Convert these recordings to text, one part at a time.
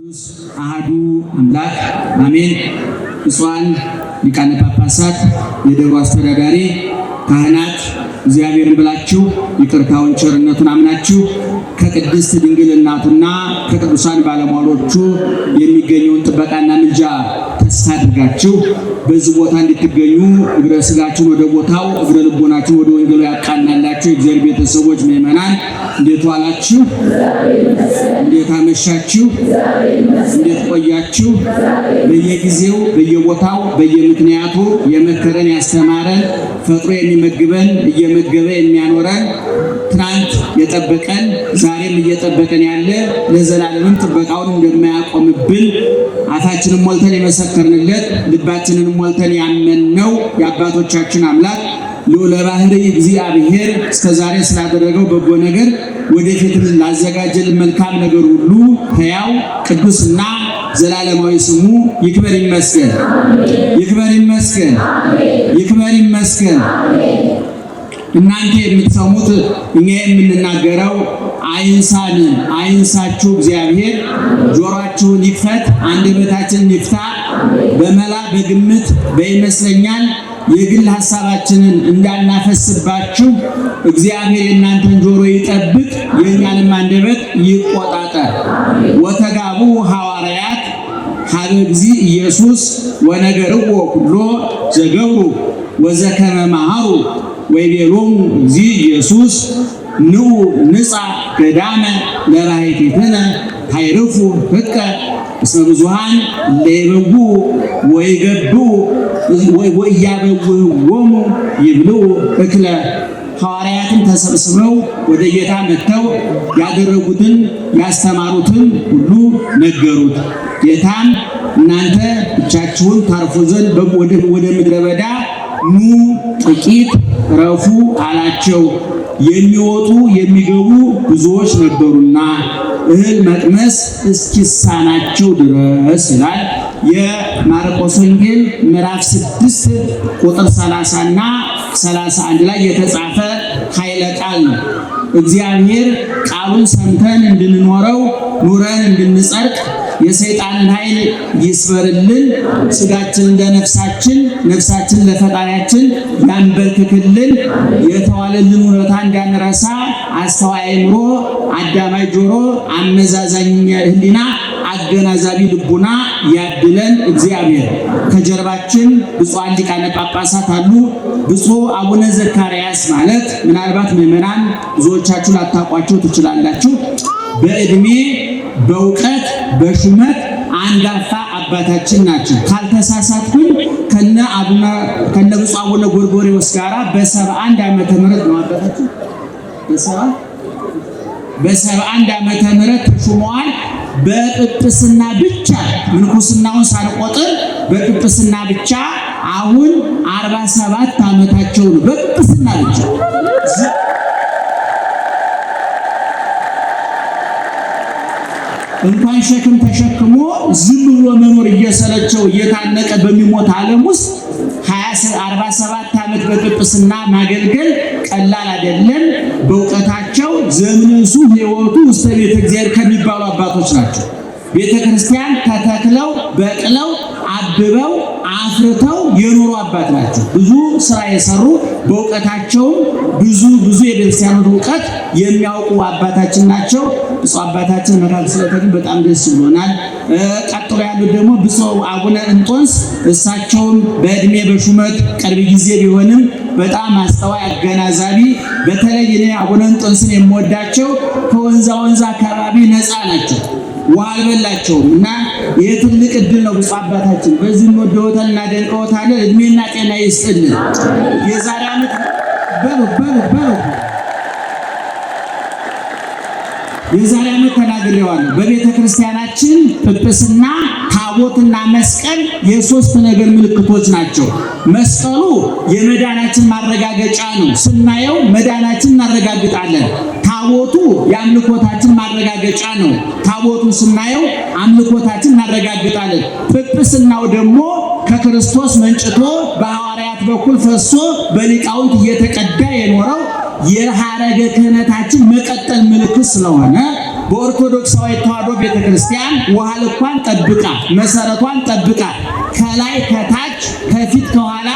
ቅዱስ አሐዱ አምላክ አሜን። ብፁዓን ሊቃነ ጳጳሳት፣ የደብሩ አስተዳዳሪ፣ ካህናት እግዚአብሔርን ብላችሁ ይቅርታውን ቸርነቱን አምናችሁ ከቅድስት ድንግል እናቱና ከቅዱሳን ባለሟሎቹ የሚገኘውን ጥበቃና ምልጃ ተስፋ አድርጋችሁ በዚህ ቦታ እንድትገኙ እግረ ሥጋችሁን ወደ ቦታው እግረ ልቦናችሁን ወደ ወንጌሉ ያቃናላችሁ የእግዚአብሔር ቤተሰቦች ምእመናን እንዴት ዋላችሁ? እንዴት አመሻችሁ? እንዴት ቆያችሁ? በየጊዜው በየቦታው በየምክንያቱ የመከረን ያስተማረን ፈጥሮ የሚመግበን እየመገበ የሚያኖረን ትናንት የጠበቀን ዛሬም እየጠበቀን ያለ ለዘላለምም ጥበቃውን እንደማያቆምብን አፋችንን ሞልተን የመሰከርንለት ልባችንን ሞልተን ያመንነው የአባቶቻችን አምላክ ልዑለ ባሕርይ እግዚአብሔር እስከዛሬ ስላደረገው በጎ ነገር ወደፊት ላዘጋጀልን መልካም ነገር ሁሉ ሕያው ቅዱስና ዘላለማዊ ስሙ ይክበር ይመስገን። ይክበር ይመስገን። ይክበር ይመስገን። እናንተ የምትሰሙት እኛ የምንናገረው አይንሳን፣ አይንሳችሁ እግዚአብሔር ጆሮአችሁን ይክፈት፣ አንደበታችንን ይፍታ። በመላ በግምት በይመስለኛል የግል ሐሳባችንን እንዳናፈስባችሁ እግዚአብሔር የእናንተን ጆሮ ይጠብቅ፣ የእኛንም አንደበት ይቆጣጠር። ወተጋቡ ሐዋርያት ሀበ እግዚእ ኢየሱስ ወነገርዎ ኩሎ ዘገብሩ ወዘከመ መሃሩ ወይቤሎሙ እግዚእ ኢየሱስ ንዑ ንጻ ገዳመ ለባሕቲትነ ሀይርፉ ሕቀ እስመ ብዙኃን ለይበጉ ወይገብኡ ወኢያበውህዎሙ ይብልዑ እክለ። ሐዋርያትን ተሰብስበው ወደ ጌታ መጥተው ያደረጉትን ያስተማሩትን ሁሉ ነገሩት። ጌታም እናንተ ብቻችሁን ታርፉ ዘንድ ወደ ምድረ በዳ ኑ ጥቂት ረፉ አላቸው። የሚወጡ የሚገቡ ብዙዎች ነበሩና እህል መቅመስ እስኪሳናቸው ድረስ ይላል የማርቆስ ወንጌል ምዕራፍ 6 ቁጥር 30 እና 31 ላይ የተጻፈ ኃይለ ቃል ነው። እግዚአብሔር ቃሉን ሰምተን እንድንኖረው ኑረን እንድንጸድቅ የሰይጣንን ኃይል ይስበርልን። ስጋችንን ለነፍሳችን ነፍሳችንን ለፈጣሪያችን ያንበርክክልን። የተዋለልን ውለታ እንዳንረሳ አስተዋይ አእምሮ፣ አዳማይ ጆሮ፣ አመዛዛኝ ሕሊና፣ አገናዛቢ ልቡና ያድለን እግዚአብሔር። ከጀርባችን ብፁዓን ሊቃነ ጳጳሳት አሉ። ብፁዕ አቡነ ዘካርያስ ማለት ምናልባት ምዕመናን ብዙዎቻችሁ ላታውቋቸው ትችላላችሁ። በዕድሜ በእውቀት በሹመት አንጋፋ አባታችን ናቸው። ካልተሳሳትኩኝ ከነ ብፁዕ አቡነ ጎርጎርዮስ ጋራ በ71 ዓመተ ምህረት ነው አባታችን በ71 ዓመተ ምህረት ተሹመዋል። በጵጵስና ብቻ ምንኩስናውን ሳንቆጥር በጵጵስና ብቻ አሁን 47 ዓመታቸው ነው። በጵጵስና ብቻ እንኳን ሸክም ተሸክሞ ዝም ብሎ መኖር እየሰለቸው እየታነቀ በሚሞት ዓለም ውስጥ 47 ዓመት በጵጵስና ማገልገል ቀላል አይደለም። በእውቀታቸው ዘምነሱ ሕይወቱ ውስተ ቤተ እግዚአብሔር ከሚባሉ አባቶች ናቸው። ቤተ ክርስቲያን ተተክለው በቅለው አብበው አፍርተው የኖሩ አባት ናቸው። ብዙ ስራ የሰሩ በእውቀታቸውም ብዙ የቤተክርስቲያኑ እውቀት የሚያውቁ አባታችን ናቸው። ብፁዕ አባታችን መካከል ስለተገኙ በጣም ደስ ብሎናል። ቀጥሎ ያሉት ደግሞ ብፁዕ አቡነ እንጦንስ እሳቸውም በእድሜ በሹመት ቅርብ ጊዜ ቢሆንም በጣም አስተዋይ አገናዛቢ፣ በተለይ እኔ አቡነ እንጦንስን የምወዳቸው ከወንዛ አካባቢ ነፃ ናቸው። ውሃ አልበላቸውም እና ይህ ትልቅ እድል ነው። ብፁዕ አባታችን በዚህ እንወደዎታል፣ እናደንቀዎታለን። እድሜና ጤና ይስጥልን። የዛሬ ዓመት የዛሬ ዓመት ተናግሬዋለሁ። በቤተ ክርስቲያናችን ጵጵስና ታቦትና መስቀል የሶስት ነገር ምልክቶች ናቸው። መስቀሉ የመዳናችን ማረጋገጫ ነው። ስናየው መዳናችን እናረጋግጣለን። ታቦቱ የአምልኮታችን ማረጋገጫ ነው። ታቦቱን ስናየው አምልኮታችን እናረጋግጣለን። ጵጵስናው ደግሞ ከክርስቶስ መንጭቶ በሐዋርያት በኩል ፈሶ በሊቃውንት እየተቀዳ የኖረው የሐረገ ክህነታችን መቀጠል ምልክት ስለሆነ በኦርቶዶክሳዊ ተዋሕዶ ቤተክርስቲያን ውሃ ልኳን ጠብቃ መሰረቷን ጠብቃ ከላይ ከታች ከፊት ከኋላ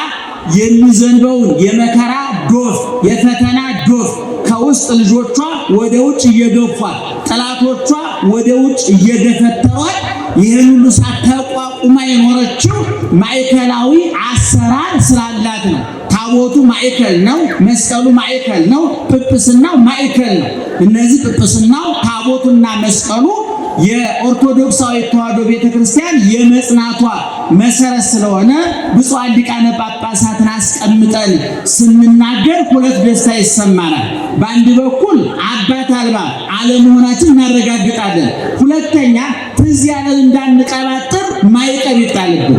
የሚዘንበውን የመከራ ዶፍ የፈተና ዶፍ ከውስጥ ልጆቿ ወደ ውጭ እየገፏት ጠላቶቿ ወደ ውጭ እየገፈተሯት ይህን ሁሉ ሳትቋቁማ የኖረችው ማዕከላዊ አሰራር ስላላት ነው። ታቦቱ ማዕከል ነው፣ መስቀሉ ማዕከል ነው፣ ጵጵስናው ማዕከል ነው። እነዚህ ጵጵስናው ታቦቱና መስቀሉ የኦርቶዶክሳዊ ተዋሕዶ ቤተክርስቲያን የመጽናቷ መሰረት ስለሆነ ብፁዓን ሊቃነ ጳጳሳትን አስቀምጠን ስንናገር ሁለት ደስታ ይሰማናል። በአንድ በኩል አባት አልባ አለመሆናችን እናረጋግጣለን። ሁለተኛ ትዝ ያለን እንዳንቀባጥር ማዕቀብ ይጣልብን።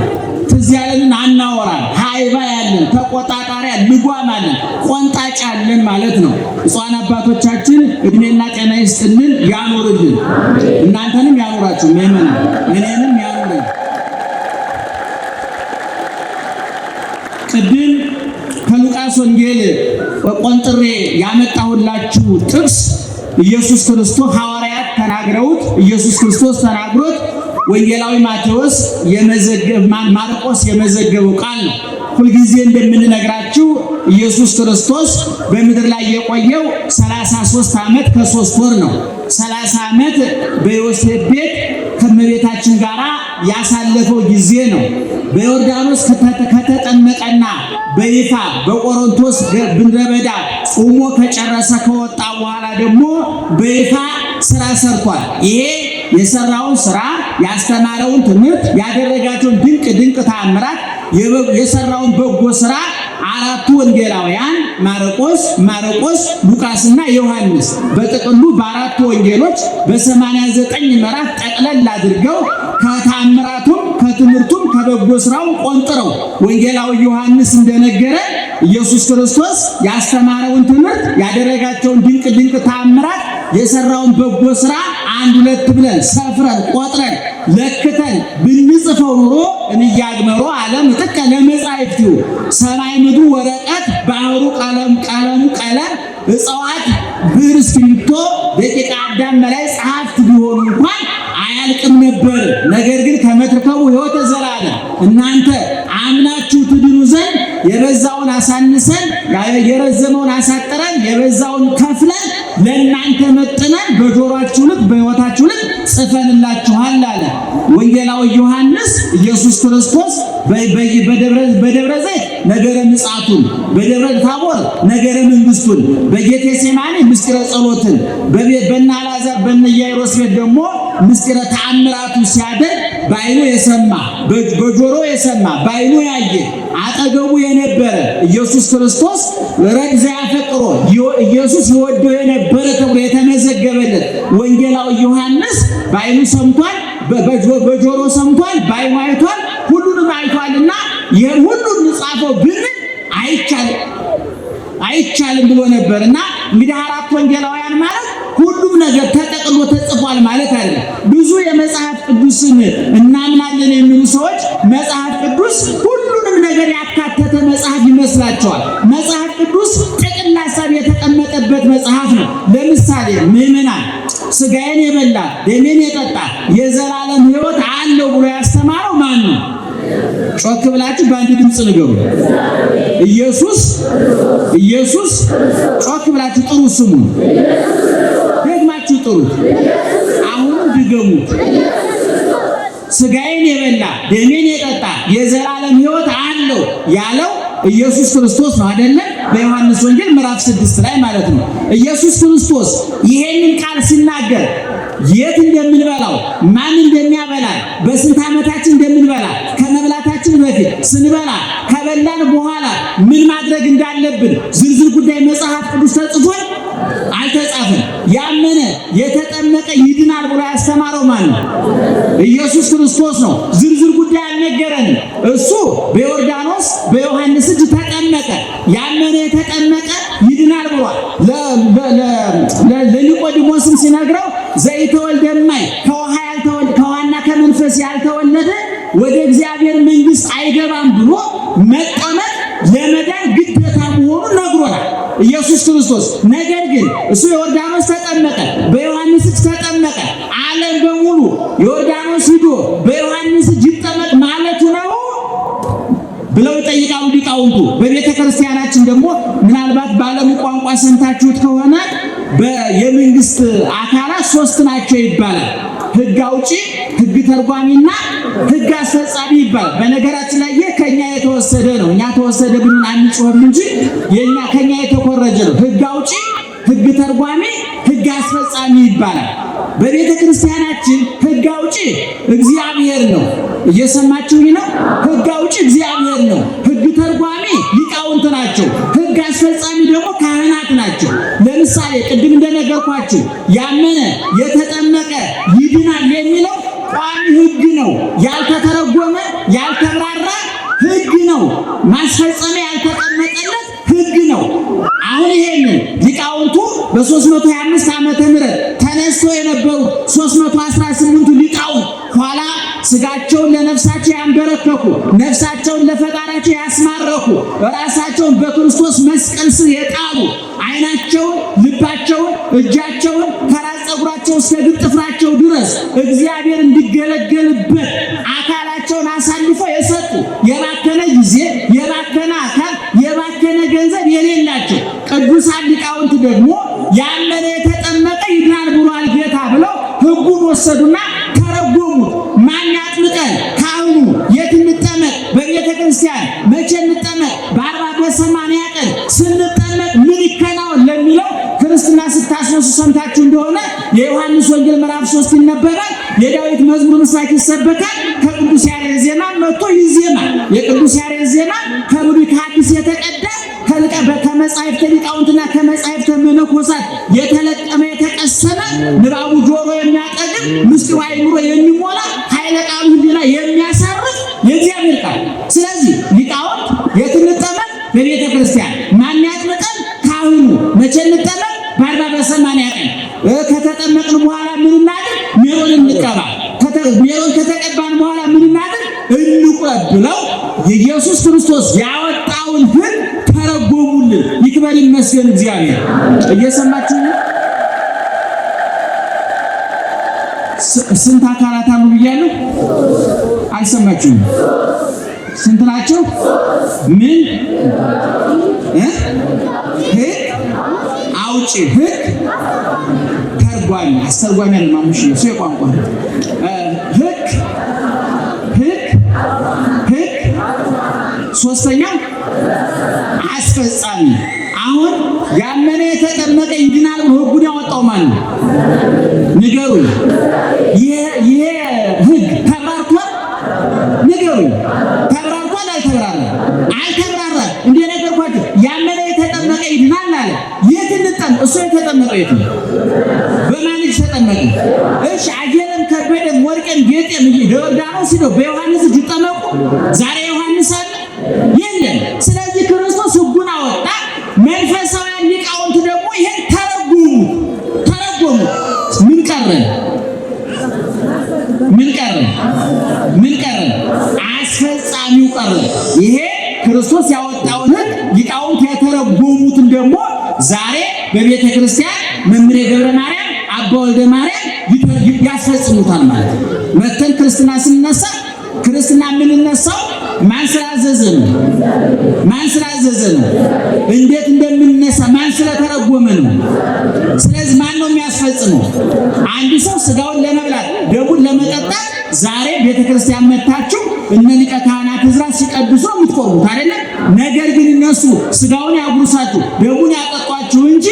ትዝ ያለንን አናወራን። ሃይባ ያለን ተቆጣጣሪ ልጓም አለን ቆንጣጭ አለን ማለት ነው። ብፁዓን አባቶቻችን እድሜና ጤና ይስጥልን ያኖርልን። እናንተንም ያኖራችሁ ምእመናን፣ እኔንም ያኖረኝ። ቅድም ከሉቃስ ወንጌል ቆንጥሬ ያመጣሁላችሁ ጥቅስ ኢየሱስ ክርስቶስ ሐዋርያት ተናግረውት ኢየሱስ ክርስቶስ ተናግሮት ወንጌላዊ ማቴዎስ ማርቆስ የመዘገበው ቃል ነው። ሁልጊዜ እንደምንነግራችሁ ኢየሱስ ክርስቶስ በምድር ላይ የቆየው 33 ዓመት ከ3 ወር ነው። 30 ዓመት በዮሴፍ ቤት ከእመቤታችን ጋር ያሳለፈው ጊዜ ነው። በዮርዳኖስ ከተጠመቀና በይፋ በቆሮንቶስ ምድረ በዳ ጾሞ ከጨረሰ ከወጣ በኋላ ደግሞ በይፋ ስራ ሰርቷል። ይሄ የሰራውን ስራ ያስተማረውን ትምህርት ያደረጋቸውን ድንቅ ተአምራት የሰራውን በጎ ስራ አራቱ ወንጌላውያን ማርቆስ፣ ሉቃስና ዮሐንስ በጥቅሉ በአራቱ ወንጌሎች በ89 ምዕራፍ ጠቅለል አድርገው ከተአምራቱም ከትምህርቱም ከበጎ ስራው ቆንጥረው ወንጌላዊ ዮሐንስ እንደነገረ ኢየሱስ ክርስቶስ ያስተማረውን ትምህርት ያደረጋቸውን ድንቅ ተአምራት የሰራውን በጎ ስራ አንድ ሁለት ብለን ሰፍረን ቆጥረን ለክተን ብንጽፈው ኑሮ እንያግመሮ ዓለም ጥቀ ለመጻሕፍቱ ሰማይ ምድሩ ወረቀት ባህሩ ቀለሙ ቀለም እጽዋት ብዕር እስክሪብቶ ደቂቀ አዳም መላይ ጸሐፍት ቢሆኑ እንኳን አያልቅም ነበር። ነገር ግን ከመትርከቡ ሕይወተ ዘላለም እናንተ አምናችሁ ትድኑ ዘንድ የበዛውን አሳንሰን የረዘመውን አሳጥረን የበዛውን ከፍለን ለእናንተ መጥነን በጆሮአችሁ ልክ በሕይወታችሁ ልክ ጽፈንላችኋል አለ ወንጌላዊ ዮሐንስ። ኢየሱስ ክርስቶስ በደብረ ዘይት ነገረ ምጽአቱን፣ በደብረ ታቦር ነገረ መንግስቱን፣ በጌቴሴማኒ ምስጢረ ጸሎትን፣ በእነ አልዓዛር በእነ ኢያኢሮስ ቤት ደግሞ ምስጢረ ተአምራቱ ሲያደርግ በዓይኑ የሰማ በጆሮ የሰማ በዓይኑ ያየ አጠገቡ የነበረ ኢየሱስ ክርስቶስ ረግዘ ያፈቅሮ ኢየሱስ ይወደው የነበረ ተብሎ የተመዘገበለት ወንጌላዊ ዮሐንስ በዓይኑ ሰምቷል፣ በጆሮ ሰምቷል፣ በዓይኑ አይቷል፣ ሁሉንም አይቷልና ይሄን ሁሉን ጻፈው ብንል አይቻልም ብሎ ነበርና እንግዲህ አራት ወንጌላውያን ማለት ሁሉም ነገር ተጠቅሎ ተጽፏል ማለት አይደለም። ብዙ የመጽሐፍ ቅዱስን እናምናለን የሚሉ ሰዎች መጽሐፍ ቅዱስ ሁሉንም ነገር ያካተተ መጽሐፍ ይመስላቸዋል። መጽሐፍ ቅዱስ ጥቅል ሐሳብ የተቀመጠበት መጽሐፍ ነው። ለምሳሌ ምእመናን ሥጋዬን የበላ ደሜን የጠጣ የዘላለም ሕይወት አለው ብሎ ያስተማረው ማን ነው? ጮክ ብላችሁ በአንድ ድምፅ ንገሩ። ኢየሱስ ጮክ ብላችሁ ጥሩ ስሙ። ደግማችሁ ጥሩት። አሁንም ድገሙት። ሥጋዬን የበላ ደሜን የጠጣ የዘላለም ሕይወት አለው ያለው ኢየሱስ ክርስቶስ ነው አይደለም? በዮሐንስ ወንጌል ምዕራፍ 6 ላይ ማለት ነው። ኢየሱስ ክርስቶስ ይሄንን ቃል ሲናገር የት እንደምንበላው ማን እንደሚያበላ በስንት ዓመታችን እንደምንበላ ከመብላታችን በፊት ስንበላ ከበላን በኋላ ምን ማድረግ እንዳለብን ዝርዝር ጉዳይ መጽሐፍ ቅዱስ ተጽፏል? አልተጻፈም። ያመነ የተጠመቀ ይድናል ብሎ ያስተማረው ማን ነው? ኢየሱስ ክርስቶስ ነው። ዝርዝር ጉዳይ አልነገረንም። እሱ በዮርዳኖስ በዮሐንስ እጅ ተጠመቀ። ያመነ የተጠመቀ ይድናል ብሏል። ለኒቆዲሞስም ሲነግረው ዘይተወልደ እማይ ከውሃና ከመንፈስ ያልተወለደ ወደ እግዚአብሔር መንግሥት አይገባም ብሎ መጠመቅ ለመዳን ግዴታ መሆኑን ነግሮናል። ኢየሱስ ክርስቶስ። ነገር ግን እሱ ዮርዳኖስ ተጠመቀ፣ በዮሐንስ እጅ ተጠመቀ። ዓለም በሙሉ ዮርዳኖስ ሂዶ በዮሐንስ እጅ ይጠመቅ ማለቱ ነው ብለው ይጠይቃሉ ሊቃውንቱ። በቤተ ክርስቲያናችን ደግሞ ምናልባት ባለሙ ቋንቋ ሰምታችሁት ከሆነ የመንግስት አካላት 3 ናቸው ይባላል። ሕግ አውጪ፣ ሕግ ተርጓሚና ሕግ አስፈጻሚ ይባላል። በነገራችን ላይ ይህ ከኛ የተወሰደ ነው። እኛ ተወሰደ ብለን አንጾም እንጂ ከኛ የተኮረጀ ነው። ሕግ አውጪ፣ ሕግ ተርጓሚ፣ ሕግ አስፈጻሚ ይባላል። በቤተ ክርስቲያናችን ሕግ አውጪ እግዚአብሔር ነው። እየሰማችሁኝ ነው? ሕግ አውጪ እግዚአብሔር ነው። ሕግ ተርጓሚ ሊቃውንት ናቸው። ሕግ አስፈጻሚ ደግሞ ካህናት ናቸው። ለምሳሌ ቅድም እንደነገርኳችሁ ያመነ የተጠመቀ ይድናል የሚለው ቋሚ ሕግ ነው። ያልተተረጎመ ያልተብራራ ሕግ ነው። ማስፈጸሚያ ያልተቀመጠለት ሕግ ነው። አሁን ይሄንን ሊቃውንቱ በ325 ዓመተ ምህረት ተነስቶ የነበሩ 318ቱ ሊቃውንት ኋላ ስጋቸውን ለነፍሳቸው ያንበረከኩ፣ ነፍሳቸውን ለፈጣሪያቸው ያስማረኩ፣ ራሳቸውን በክርስቶስ መስቀል ስር የጣሉ፣ ዓይናቸውን፣ ልባቸውን፣ እጃቸውን ከራስ ፀጉራቸው እስከ እግር ጥፍራቸው ድረስ እግዚአብሔር እንዲገለገልበት አካላቸውን አሳልፈው የሰጡ፣ የባከነ ጊዜ፣ የባከነ አካል፣ የባከነ ገንዘብ የሌላቸው ቅዱሳን ሊቃውንት ደግሞ ያመነ የተጠመቀ ይድናል ብሏል ጌታ ብለው ሕጉን ወሰዱና ተረጎሙት። ማን ያጥምቀን? ካህኑ። የት እንጠመቅ? በቤተ ክርስቲያን። መቼ እንጠመቅ? በ40 በ80 ቀን ስንጠመቅ ምን ይከናወን ለሚለው ክርስትና ስታስነሱ ሰምታችሁ እንደሆነ የዮሐንስ ወንጌል ምዕራፍ 3 ይነበባል። የዳዊት መዝሙር ምስራቅ ይሰበካል። ከቅዱስ ያሬድ ዜማ መጥቶ ይዜማል። የቅዱስ ያሬድ ዜማ ከብሉይ ከሐዲስ የተቀዳ ከመጻሕፍተ ሊቃውንትና ከመጻሕፍተ መነኮሳት የተለቀመ የተቀሰመ ንባቡ ጆሮ የሚያጠግብ ምስጢሩ አይምሮ የሚሞላ ኃይለ ቃሉ ሕሊና የሚያሳርፍ የእግዚአብሔር ቃል። ስለዚህ ሊቃውንት የት እንጠመቅ? በቤተ ክርስቲያን። ማን ያጥምቀን? ካህኑ። መቼ እንጠመቅ? በ40 በ80 ቀን። ከተጠመቅን በኋላ ምን እናድርግ? ሜሮን እንቀባ። ሜሮን ከተቀባን በኋላ ምን እናድርግ? እንቁረብ ብለው የኢየሱስ ክርስቶስ ያወጣውን ሕግ ተረጎሙልን። ይክበር ይመስገን እግዚአብሔር። እየሰማችሁ ነው? ስንት አካላት አሉ ብያለሁ? አልሰማችሁም? ስንት ናቸው? ምን? ሕግ አውጪ፣ ሕግ ተርጓሚ፣ አስተርጓሚ አለ ማሙሽ ነው የቋንቋ ሕግ ሶስተኛው አስፈጻሚ። አሁን ያመነ የተጠመቀ ይድናል ብሎ ሕጉን ያወጣው ማን ነው? ንገሩኝ። ይሄ ሕግ ተብራርቷል? ንገሩኝ። ተብራርቷል? አልተብራራም። እንደነገርኳችሁ ያመነ የተጠመቀ ይድናል አለ። የት እንጠመቅ? እሱ የተጠመቀው የት ነው? በማን እጅ ተጠመቀ? እሺ አየለም ከበደም ወርቅም ጌጤም ዮርዳኖስ ሂደው በዮሐንስ እጅ ተጠመቁ። ዛሬ ዮሐንስ አለ የለም። ስለዚህ ክርስቶስ ሕጉን አወጣ። መንፈሳውያን ሊቃውንት ደግሞ ይሄን ተረጎሙ። ምን ቀረ? አስፈጻሚው ቀረ። ይሄ ክርስቶስ ያወጣውን ሕግ ሊቃውንት የተረጎሙትን ደግሞ ዛሬ በቤተ ክርስቲያን መምህሬ ገብረ ማርያም፣ አባ ወልደ ማርያም ያስፈጽሙታል ማለት ነው። መተን ክርስትና ስንነሳ ክርስትና የምንነሳው ማን ስላዘዘ ነው? እንዴት እንደምንነሳ ማን ስለተረጎመ ነው? ስለዚህ ማን ነው የሚያስፈጽመው? አንድ ሰው ስጋውን ለመብላት ደሙን ለመጠጣት ዛሬ ቤተክርስቲያን መታችሁ እነ ሊቀ ካህናት ዕዝራ ሲቀድሱ ነው የምትቆርቡት አይደለም? ነገር ግን እነሱ ስጋውን ያጉርሳችሁ ደሙን ያጠጧችሁ እንጂ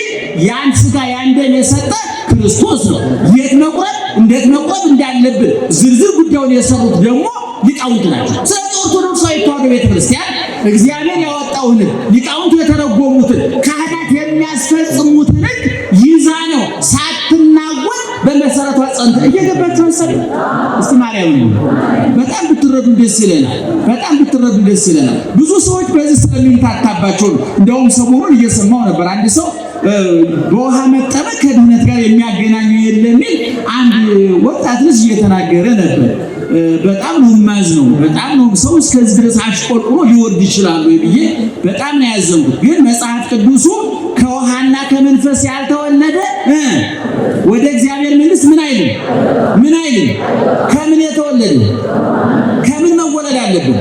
ያን ስጋ ያን ደም የሰጠ ክርስቶስ ነው። የት መቁረብ እንዴት መቁረብ እንዳለብን ዝርዝር ጉዳዩን የሰሩት ደግሞ ሊቃውንት ናቸው። ስለዚህ ኦርቶዶክሳዊ ተዋሕዶ ቤተክርስቲያን እግዚአብሔር ያወጣውን ሊቃውንት የተረጎሙትን ካህናት የሚያስፈጽሙትን ሕግ ይዛ ነው ሳትናወጥ በመሰረቷ ጸንታ እየገባችሁ መሰለኝ። እስቲ ማርያም በጣም ብትረዱ ደስ ይለናል። ብዙ ሰዎች በዚህ ስለሚምታታባቸው ነው። እንደውም ሰሞኑን እየሰማው ነበር አንድ ሰው በውሃ መጠመቅ ከድህነት ጋር የሚያገናኙ የለሚል አንድ ወጣት ልጅ እየተናገረ ነበር። በጣም ነው የማዝነው። በጣም ነው ሰው እስከዚህ ድረስ አሽቆልቁሎ ሊወርድ ይችላል ብዬ በጣም ነው ያዘንኩት። ግን መጽሐፍ ቅዱሱ ከውሃ ከመንፈስ ያልተወለደ ወደ እግዚአብሔር መንግሥት ምን አይልም። ከምን የተወለደ ከምን መወለድ አለብን?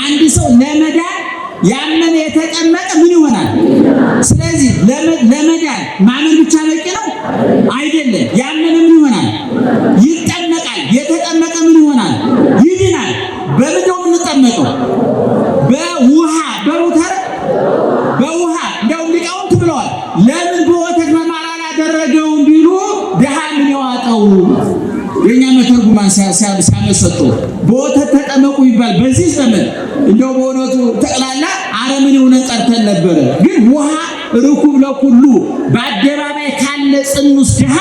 አንድ ሰው ለመዳን ያመነ የተጠመቀ ምን ይሆናል? ስለዚህ ለመዳን ማመን ብቻ በቂ ነው አይደለም። ያመነ ምን ይሆናል? ይጠመቃል። የተጠመቀ ምን ይሆናል? ይድናል። በምንድን ነው የምንጠመቀው? በውሃ በውሃ እንደውም ሊቃውንት ብለዋል። ለምን በወተት መማር አላደረገውም ቢሉ ድሃ ምን ያዋጣው? የኛ መተርጉማን ሲያመሰጡ በወተት ተጠመቁ ይባል በዚህ ዘመን እንደው በእውነቱ ጠቅላላ አረምን የሆነን ቀርተን ነበረ። ግን ውሃ ርኩብ ለኩሉ በአደባባይ ካለ ጽኑስ ድሃ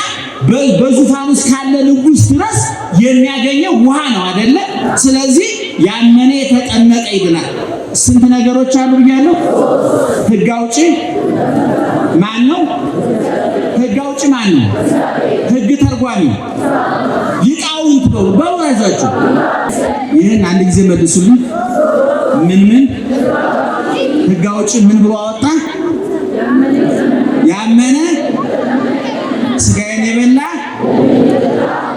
በዙፋን ውስጥ ካለ ንጉሥ ድረስ የሚያገኘው ውሃ ነው አይደለ? ስለዚህ ያመነ የተጠመቀ ይድናል። ስንት ነገሮች አሉ ብያለሁ። ሕግ አውጪ ማን ነው? ሕግ አውጪ ማን ነው? ሕግ ተርጓሚ ሊቃውንት ነው። በወዛችሁ ይህን አንድ ጊዜ መልሱልኝ። ምን ሕግ አውጪ ምን ብሎ አወጣ? ያመነ ሥጋዬን የበላ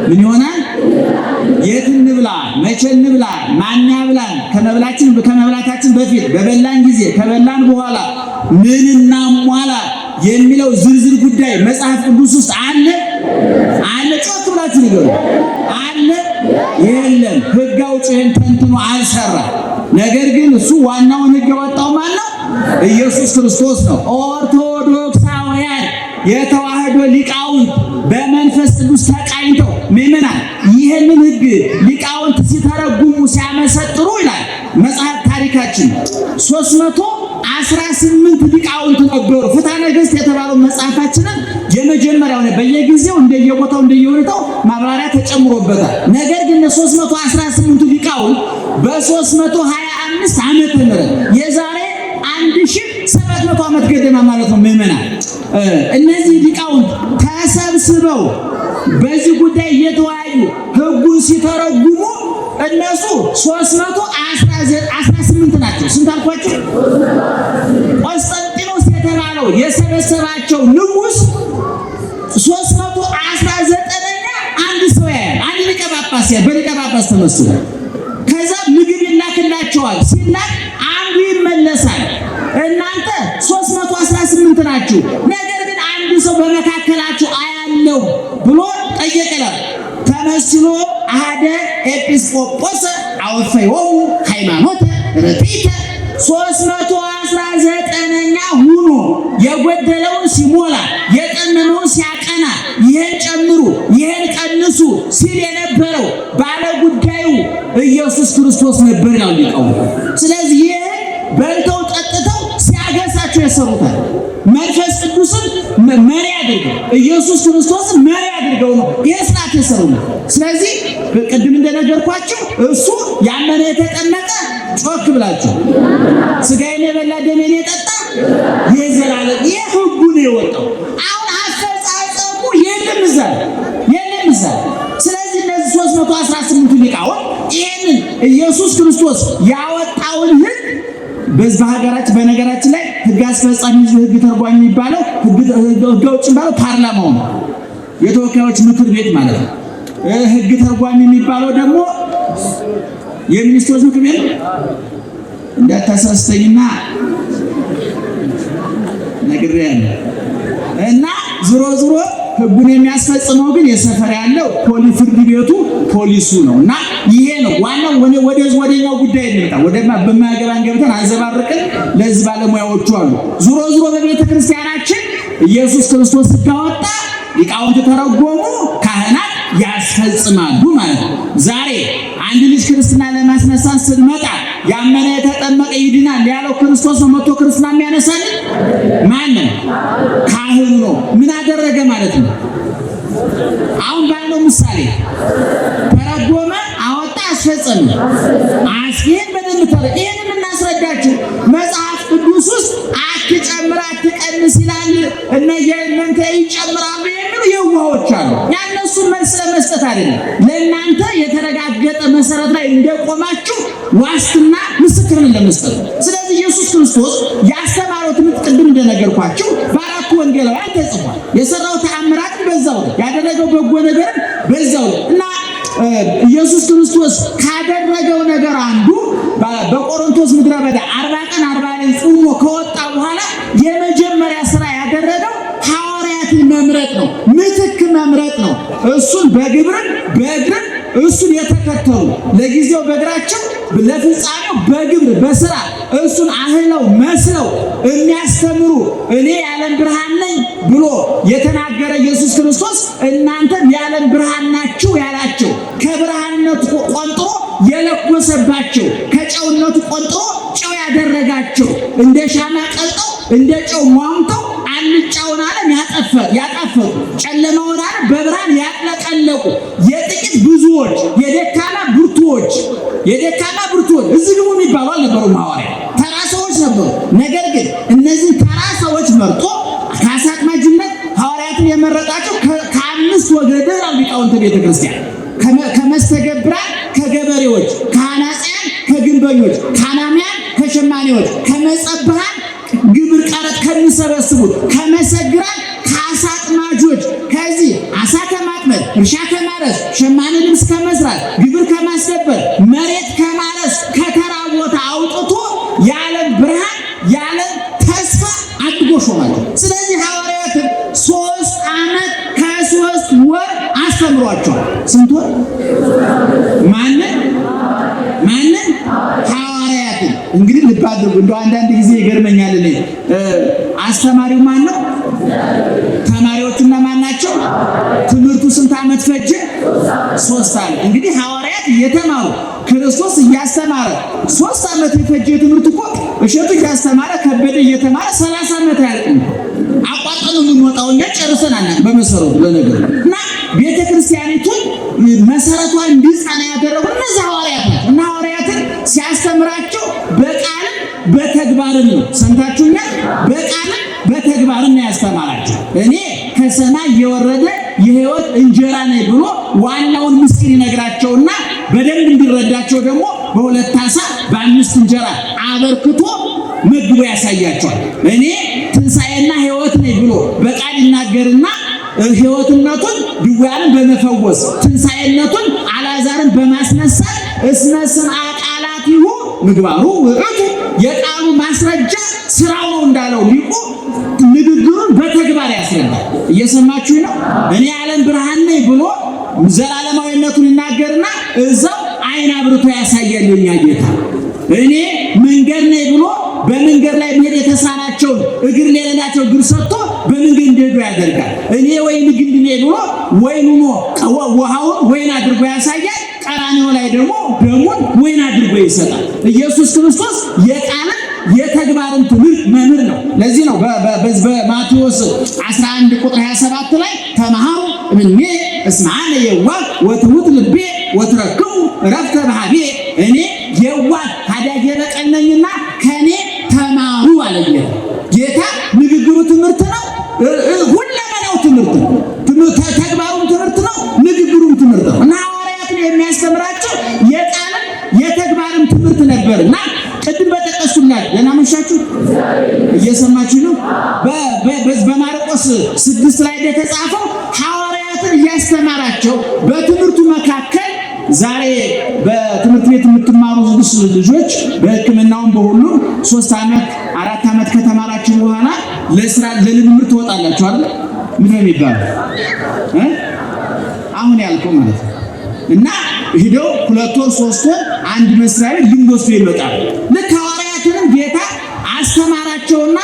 ምን ይሆናል? የት እንብላ? መቼ እንብላ? ማን ያብላን? ከመብላታችን በፊት በበላን ጊዜ ከበላን በኋላ ምን እናሟላ የሚለው ዝርዝር ጉዳይ መጽሐፍ ቅዱስ ውስጥ አለ? ጮክ ብላችሁ ንገሩ። አለ? የለም። ሕግ አውጪን ተንትኖ አልሰራ። ነገር ግን እሱ ዋናውን ሕግ ያወጣው ማን ነው? ኢየሱስ ክርስቶስ ነው። ኦርቶዶክሳውያን የተዋህዶ ሊቃውንት በመንፈስ ቅዱስ ተቃኝተው ምእመናን ይህንን ሕግ ሊቃውንት ሲተረጉሙ ሲያመሰጥሩ ይላል መጽሐፍ ታሪካችን 318 ሊቃውንት ነበሩ። ፍትሐ ነገሥት የተባለው መጽሐፋችንን የመጀመሪያው ነው። በየጊዜው እንደየቦታው እንደየሁኔታው ማብራሪያ ተጨምሮበታል። ነገር ግን 318 ሊቃውንት በ325 ዓመተ ምህረት የዛሬ 1700 ዓመት ገደማ ማለት ነው ምእመናን እነዚህ ሊቃውንት ተሰብስበው በዚህ ጉዳይ እየተወያዩ ሕጉን ሲተረጉሙ እነሱ 318 ናቸው። ስንት አልኳችሁ? ቆስጠንጢኖስ የተባለው የሰበሰባቸው ንጉሥ 319ኛ አንድ ሰው ያያል። አንድ ሊቀ ጳጳስ በሊቀ ጳጳስ ተመስሎ ከዛ ምግብ ይላክላቸዋል። ሲላክ አንዱ ይመለሳል። እናንተ 318 ናችሁ፣ ነገር ግን አንድ ሰው በመካከላችሁ አያለው ብሎ ጠየቀላል። ተመስሎ አሐደ ኤጲስቆጶስ አወፈዮሙ ሃይማኖተ ርትዕተ 319ኛ ሁኖ የጎደለውን ሲሞላ የጠመመውን ሲያቀና ይህን ጨምሩ ይህን ቀንሱ ሲል የነበረው ባለ ጉዳዩ ኢየሱስ ክርስቶስ ነበር ይላል ሊቃውንቱ። ስለዚህ ይህ በልተው ጠጥተው ሲያገሳቸው የሰሩታል። መንፈስ ቅዱስን መሪ አድርገው ኢየሱስ ክርስቶስን መሪ አድርገው ነው ይህ ስርዓት የሰሩ። ስለዚህ ቅድም እንደነገርኳችሁ እሱ ያመነ የተጠመቀ ጮክ ብላችሁ ሥጋዬን የበላ ደሜን የጠጣ የዘላለም ይህ ሕጉ ነው የወጣው። አሁን አፈጻጸሙ የለም እዛ። ስለዚህ እነዚህ 318 ሊቃውንት ይህንን ኢየሱስ ክርስቶስ ያወጣውን ሕግ በሀገራችን በነገራችን ላይ ሕግ አስፈጻሚ ሕግ ተርጓሚ የሚባለው ሕግ አውጪ የሚባለው ፓርላማው ነው፣ የተወካዮች ምክር ቤት ማለት ነው። ሕግ ተርጓሚ የሚባለው ደግሞ የሚኒስትሮች ምክር ቤት ነው። እንዳታሳስተኝና ነግሬያለሁ። እና ዞሮ ሕጉን የሚያስፈጽመው ግን የሰፈር ያለው ፍርድ ቤቱ ፖሊሱ ነው። እና ይሄ ነው ዋናው። ወደኛው ጉዳይ እንምጣ። በማያገባን ገብተን አንዘባርቅን። ለዚህ ባለሙያዎቹ አሉ። ዞሮ በቤተ ክርስቲያናችን ኢየሱስ ክርስቶስ ሕግ አወጣ፣ ሊቃውንት ተረጎሙ፣ ካህናት ያስፈጽማሉ ማለት ነው። ዛሬ አንድ ልጅ ክርስትና ለማስነሳት ስንመጣ ያመነ የተጠመቀ ይድናል ያለው ክርስቶስ ነው። መጥቶ ክርስትና የሚያነሳልን ማንም ካህኑ ነው። ምን አደረገ ማለት ነው? አሁን ባለው ምሳሌ ተረጎመ፣ አወጣ፣ አስፈጸመ። ይህን በደንብ ይህን የምናስረዳችሁ መጽሐፍ ቅዱስ ውስጥ አትጨምር አትቀንስ ይላል። እናንተ ይጨምራሉ የሚሉ የዋሆች አሉ። ያነሱን መልስ ለመስጠት አይደለም፣ ለእናንተ የተረጋገጠ መሰረት ላይ እንደቆማችሁ ዋስትና ምስክርን ለመስጠት። ስለዚህ ኢየሱስ ክርስቶስ ያስተማረው ትምህርት ቅድም እንደነገርኳችሁ በአራቱ ወንጌል ወንጌላውያን ተጽፏል። የሰራው ተአምራት በዛው ያደረገው በጎ ነገር በዛው እና ኢየሱስ ክርስቶስ ካደረገው ነገር አንዱ በቆሮንቶስ ምድረ በዳ 40 ቀን 40 ሌሊት ጾሞ ከወጣ በኋላ የመጀመሪያ ስራ ያደረገው ሐዋርያትን መምረጥ ነው። ምትክ መምረጥ ነው። እሱን በእግርም እሱን የተከተሉ ለጊዜው በእግራቸው ለፍጻሜው በግብር በስራ እሱን አህለው መስለው የሚያስተምሩ እኔ የዓለም ብርሃን ነኝ ብሎ የተናገረ ኢየሱስ ክርስቶስ እናንተም የዓለም ብርሃን ናችሁ ያላቸው ከብርሃንነቱ ቆንጥሮ የለኮሰባቸው ከጨውነቱ ቆንጥሮ ጨው ያደረጋቸው እንደ ሻማ ቀልጠው እንደ ጨው ሟምተው አልጫውን ዓለም ያጠፈጡ ጨለማውን ዓለም በብርሃን ያጥለቀለቁ የጥቂት ብዙዎች የደካማ ብርቱዎች እዚህ ግቡ የሚባሉ አልነበሩም። ሐዋርያ ተራ ሰዎች ነበሩ። ነገር ግን እነዚህ ተራ ሰዎች መርጦ ከአሳ አጥማጅነት ሐዋርያትን የመረጣቸው ከአምስት ወገን ሊቃውንተ ቤተ ክርስቲያን ከመስተገብራን ከገበሬዎች፣ ከአናጺያን ከግንበኞች፣ ከአናምያን ከሸማኔዎች፣ ከመጸብሃን ግብር ቀረጥ ከሚሰበስቡት፣ ከመሰግራን ከአሳ አጥማጆች ከዚህ አሳ ከማጥመድ እርሻ ከማረስ ሸማኔ ልብስ ከመስራት ግብር ከማስገበር መሬት ከማረስ ከተራ ቦታ አውጥቶ የዓለም ብርሃን የዓለም ተስፋ አድርጎ ሾማቸው። ስለዚህ ሐዋርያትን 3 ዓመት ከ3 ወር አስተምሯቸዋል። ስንት ወር? ማንን? ሐዋርያትን። እንግዲህ ልብ አድርጉ። እንደው አንዳንድ ጊዜ ይገርመኛል። እኔ አስተማሪው ማን ነው? ተማሪዎቹና ማን ናቸው? ትምህርቱ ስንት ዓመት ፈጀ? 3 ዓመት። እንግዲህ ሐዋርያት እየተማሩ ክርስቶስ እያስተማረ 3 ዓመት የፈጀ ትምህርት እኮ እሸቱ እያስተማረ ከበደ እየተማረ 30 ዓመት አያልቅም። አቋጥነው የምንወጣው እኛ ጨርሰን አናውቅም። በመሰረቱ ለነገሩ እና ቤተክርስቲያኒቱን መሰረቷን እንዲጸና ያደረጉ እነዚህ ሐዋርያት ናቸው። እና ሐዋርያትን ሲያስተምራቸው በቃልም በተግባርም ነው። ሰምታችሁኛል? በቃልም በተግባርም ያስተማራቸው። እኔ ከሰማይ የወረደ የሕይወት እንጀራ ነኝ ብሎ ዋናውን ምስጢር ይነግራቸውና በደንብ እንዲረዳቸው ደግሞ በ2 ዓሣ በ5 እንጀራ አበርክቶ መግቦ ያሳያቸዋል። እኔ ትንሣኤና ሕይወት ነኝ ብሎ በቃል ይናገርና ሕይወትነቱን ድውያንን በመፈወስ ትንሣኤነቱን አልዓዛርን በማስነሳት እስመ ስምዐ ቃላቲሁ ምግባሩ ውእቱ የቃሉ ማስረጃ ስራው ነው እንዳለው ሊቁ ንግግሩን በተግባር ያስረዳል። እየሰማችሁ ነው? እኔ የዓለም ብርሃን ነኝ ብሎ ዘላለማዊነቱን ይናገርና እዛው አይን አብርቶ ያሳያል የኛ ጌታ። እኔ መንገድ ነኝ ብሎ በመንገድ ላይ መሄድ የተሳናቸውን እግር የሌላቸው እግር ሰጥቶ በመንገድ እንዲሄዱ ያደርጋል። እኔ ወይን ግንድ ነኝ ብሎ ወይን ሆኖ ውሃውን ወይን አድርጎ ያሳያል። ቀራንዮ ላይ ደግሞ ደሙን ወይን አድርጎ ይሰጣል። ኢየሱስ ክርስቶስ የቃልን የተግባርን ትምህርት መምህር ነው። ለዚህ ነው በማቴዎስ 11 ቁጥር 27 ላይ ተማሃሩ እምኔ እስመ አነ የዋህ ወትሑት ልቤ ወትረክቡ ዕረፍተ በኀቤ፣ እኔ የዋህ ታዳጊ በቀል ነኝና ከኔ ተማሩ አለ ጌታ። ንግግሩ ትምህርት ነው። ሁለመናው ትምህርት ነው። ተግባሩም ትምህርት ነው። ንግግሩም ትምህርት ነው። እና ሐዋርያትን የሚያስተምራቸው የቃልም የተግባርም ትምህርት ነበርና ቅድም በጠቀስኩላችሁ ደህና መሻችሁ እየሰማችሁ ነው። በማርቆስ 6 ላይ እንደተጻፈው ሐዋርያትን እያስተማራቸው በትምህርቱ መካከል ዛሬ በትምህርት ቤት የምትማሩ ልጆች በሕክምናውም በሁሉም 3 ዓመት 4 ዓመት ከተማራችሁ በኋላ ለስራ ለልምምድ ትወጣላችሁ አይደል? ምን ነው የሚባለው? አሁን ያልከው ማለት ነው። እና ሄደው 2 ወር 3 ወር አንድ መስሪያ ቤት ልምድ ወስዶ ይመጣል። ልክ ሐዋርያትንም ጌታ አስተማራቸውና